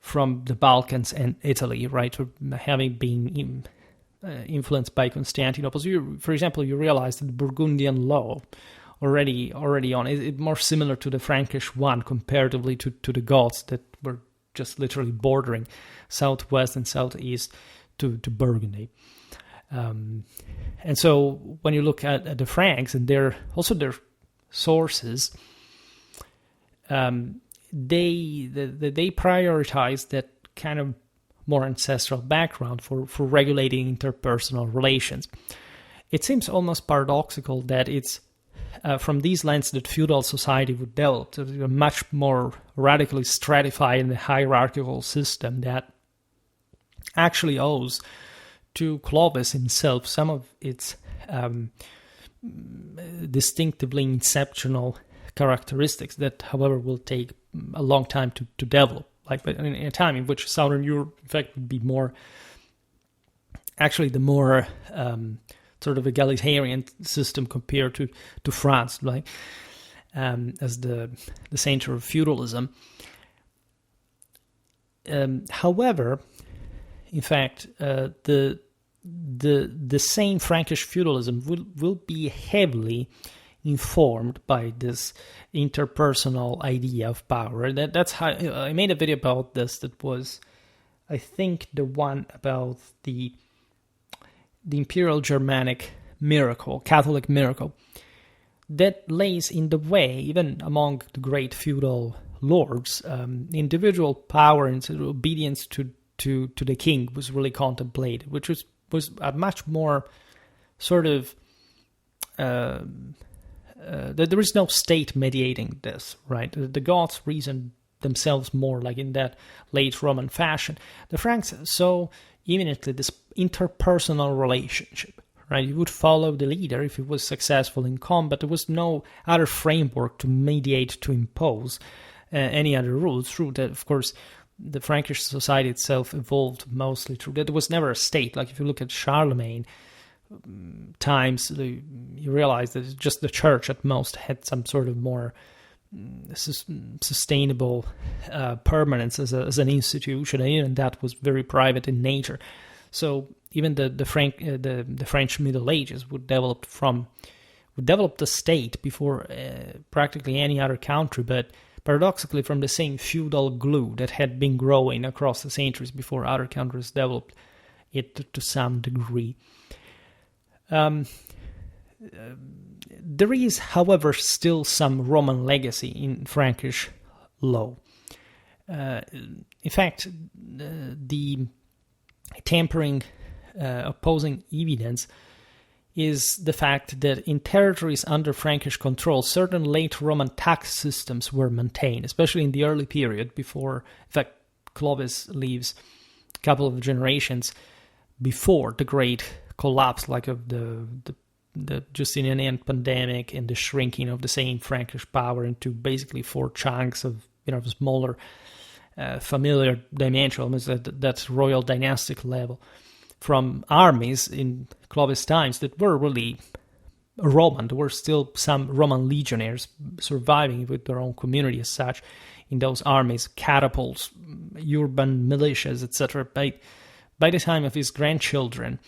the Balkans and Italy, right, having been influenced by Constantinople. So for example, you realize that the Burgundian law already on is more similar to the Frankish one comparatively to the Goths that were just literally bordering southwest and southeast to Burgundy. And so when you look at the Franks and their sources, they prioritize that kind of more ancestral background for regulating interpersonal relations. It seems almost paradoxical that it's from these lands that feudal society would develop to a much more radically stratified and hierarchical system that actually owes to Clovis himself some of its distinctively exceptional characteristics that, however, will take a long time to develop. Like in a time in which Southern Europe, in fact, would be the more sort of egalitarian system compared to France, like as the center of feudalism. However, in fact, the the same Frankish feudalism will be heavily informed by this interpersonal idea of power. That's how I made a video about this. That was, I think, the one about the imperial Germanic miracle, Catholic miracle, that lays in the way, even among the great feudal lords, individual power and sort of obedience to the king was really contemplated, which was a much more sort of there is no state mediating this, right? The gods reasoned themselves more like in that late Roman fashion. The Franks saw immediately this interpersonal relationship, right? You would follow the leader if he was successful in combat. There was no other framework to mediate, to impose any other rules. Through that, of course, the Frankish society itself evolved mostly through that. There was never a state. Like if you look at Charlemagne times, you realize that just the church at most had some sort of more sustainable permanence as an institution, and even that was very private in nature. So even the French Middle Ages would develop the state before practically any other country, but paradoxically from the same feudal glue that had been growing across the centuries before other countries developed it to some degree. There is, however, still some Roman legacy in Frankish law. In fact, the tempering opposing evidence is the fact that in territories under Frankish control, certain late Roman tax systems were maintained, especially in the early period before, in fact, Clovis lives a couple of generations before the great collapse, like of the Justinian pandemic and the shrinking of the same Frankish power into basically 4 chunks of smaller familiar dimension, almost at that royal dynastic level, from armies in Clovis times that were really Roman. There were still some Roman legionnaires surviving with their own community as such in those armies, catapults, urban militias, etc. By the time of his grandchildren,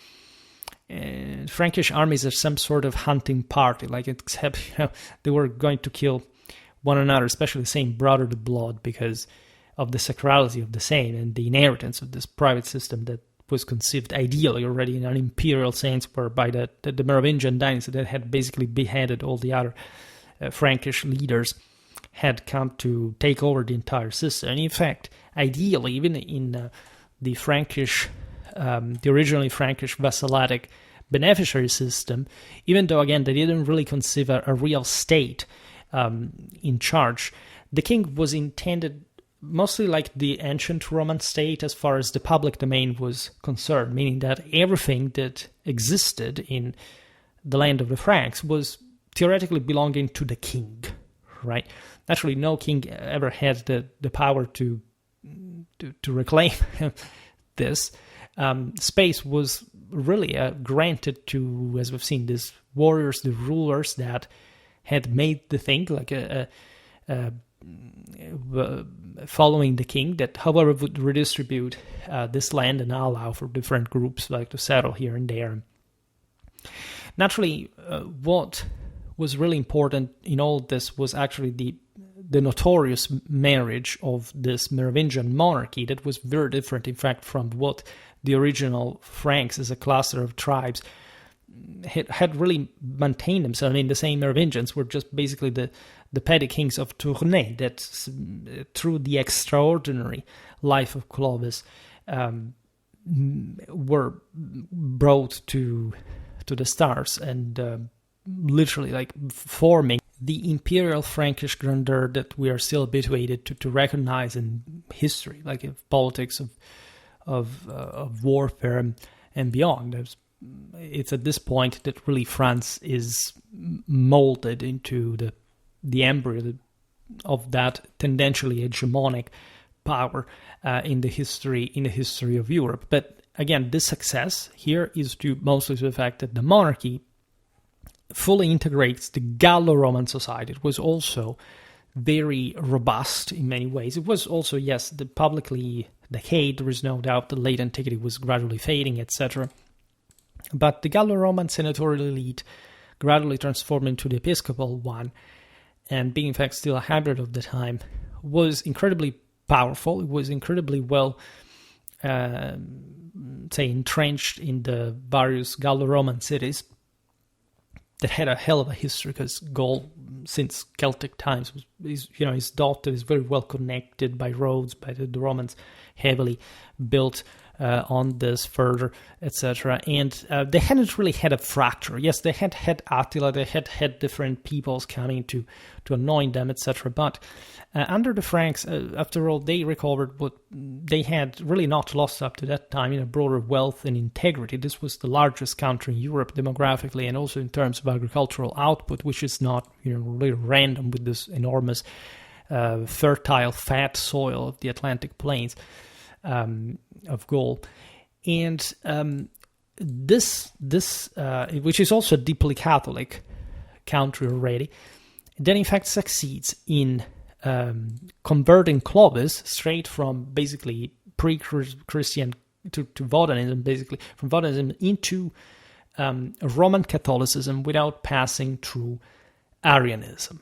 Frankish armies are some sort of hunting party, like except they were going to kill one another, especially the same brother to blood, because of the sacrality of the same and the inheritance of this private system that was conceived ideally already in an imperial sense, whereby the Merovingian dynasty that had basically beheaded all the other Frankish leaders had come to take over the entire system. And in fact, ideally, even in the Frankish, the originally Frankish vassalatic beneficiary system, even though, again, they didn't really conceive a real state in charge, the king was intended mostly like the ancient Roman state as far as the public domain was concerned, meaning that everything that existed in the land of the Franks was theoretically belonging to the king, right? Naturally, no king ever had the power to reclaim this. Space was really granted to, as we've seen, these warriors, the rulers that had made the thing, like following the king, that however would redistribute this land and allow for different groups like to settle here and there. Naturally, what was really important in all this was actually the notorious marriage of this Merovingian monarchy that was very different, in fact, from what the original Franks as a cluster of tribes had really maintained themselves. I mean, the same Merovingians were just basically the petty kings of Tournai that, through the extraordinary life of Clovis, were brought to the stars and literally like forming the imperial Frankish grandeur that we are still habituated to recognize in history, like in politics of warfare and beyond. It's at this point that really France is molded into the embryo of that tendentially hegemonic power in the history of Europe. But again, this success here is due mostly to the fact that the monarchy fully integrates the Gallo-Roman society. It was also very robust in many ways. It was also, yes, the publicly decayed. There is no doubt the late antiquity was gradually fading, etc. But the Gallo-Roman senatorial elite gradually transformed into the episcopal one, and being in fact still a hybrid of the time, was incredibly powerful. It was incredibly well, entrenched in the various Gallo-Roman cities that had a hell of a history, because Gaul, since Celtic times, is dotted, is very well connected by roads, by the Romans heavily built on this further, etc. And they hadn't really had a fracture. Yes, they had Attila, they had different peoples coming to anoint them, etc. But under the Franks, after all, they recovered what they had really not lost up to that time in a broader wealth and integrity. This was the largest country in Europe demographically and also in terms of agricultural output, which is not really random with this enormous fertile, fat soil of the Atlantic plains of Gaul. And this which is also a deeply Catholic country already, then in fact succeeds in converting Clovis straight from basically pre-Christian to Vodanism, basically from Vodanism into Roman Catholicism without passing through Arianism,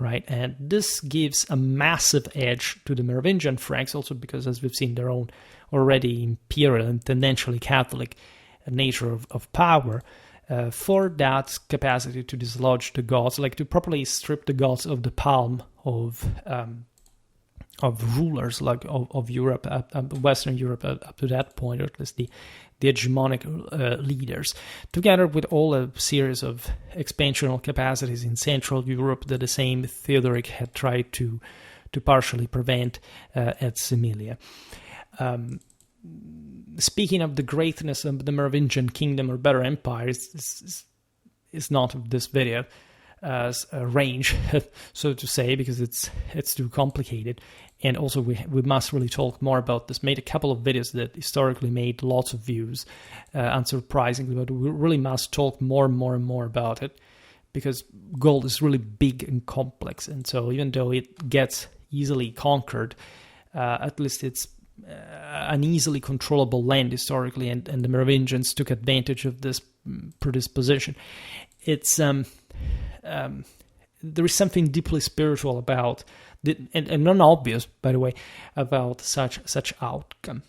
right? And this gives a massive edge to the Merovingian Franks, also because, as we've seen, their own already imperial and tendentially Catholic nature of power, for that capacity to dislodge the Goths, like to properly strip the Goths of the palm of rulers, like of Europe, Western Europe up to that point, or at least the hegemonic leaders, together with all a series of expansional capacities in Central Europe that the same Theodoric had tried to partially prevent at Similia. Speaking of the greatness of the Merovingian kingdom, or better empire, is not of this video as a range, so to say, because it's too complicated. And also we must really talk more about this. Made a couple of videos that historically made lots of views, unsurprisingly, but we really must talk more and more about it, because Gaul is really big and complex. And so even though it gets easily conquered, at least it's an easily controllable land historically, and the Merovingians took advantage of this predisposition. It's there is something deeply spiritual about and non-obvious, by the way, about such outcome,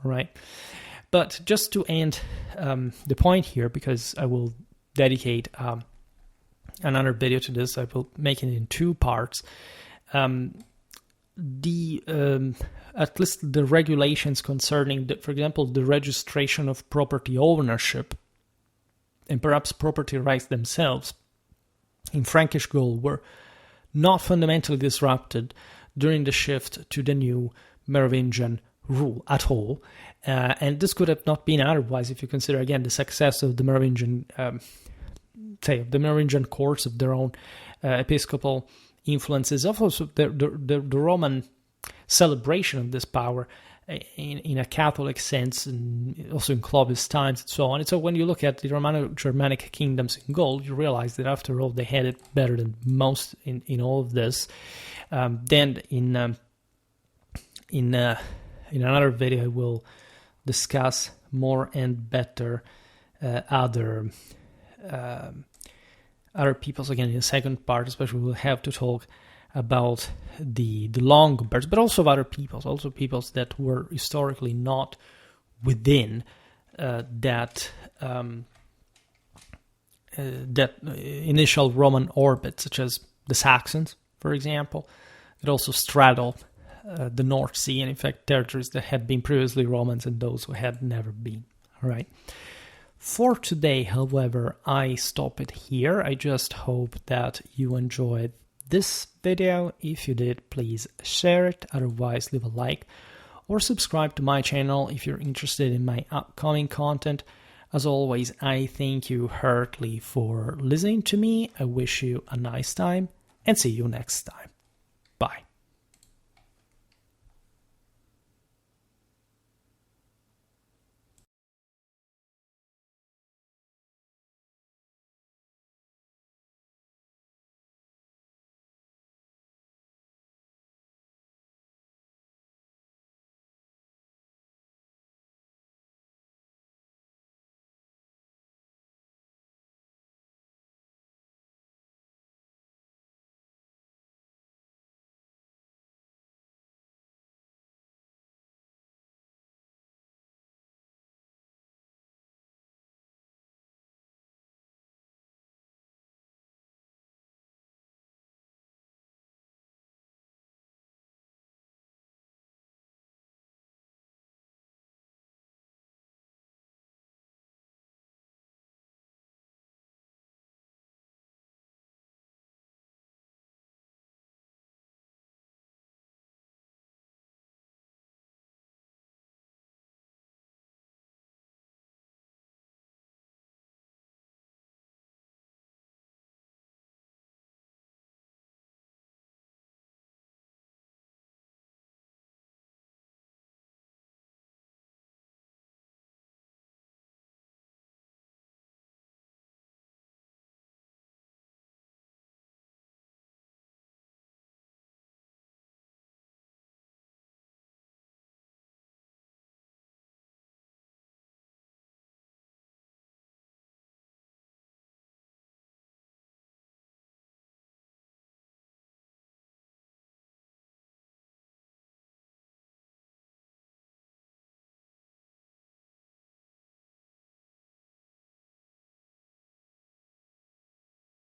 right? But just to end the point here, because I will dedicate another video to this, I will make it in two parts. At least the regulations concerning, for example, the registration of property ownership and perhaps property rights themselves in Frankish Gaul were not fundamentally disrupted during the shift to the new Merovingian rule at all. And this could have not been otherwise if you consider, again, the success of the Merovingian, the Merovingian courts, of their own episcopal influences, also the Roman celebration of this power in a Catholic sense, and also in Clovis times and so on. And so when you look at the Romano-Germanic kingdoms in Gaul, you realize that after all, they had it better than most in all of this. Then in another video, I will discuss more and better other peoples. Again, in the second part, especially, we'll have to talk about the Longobards, but also of other peoples, also peoples that were historically not within that initial Roman orbit, such as the Saxons, for example, that also straddle the North Sea, and in fact territories that had been previously Romans and those who had never been. All right. For today, however, I stop it here. I just hope that you enjoyed this video. If you did, please share it. Otherwise, leave a like or subscribe to my channel if you're interested in my upcoming content. As always, I thank you heartily for listening to me. I wish you a nice time and see you next time.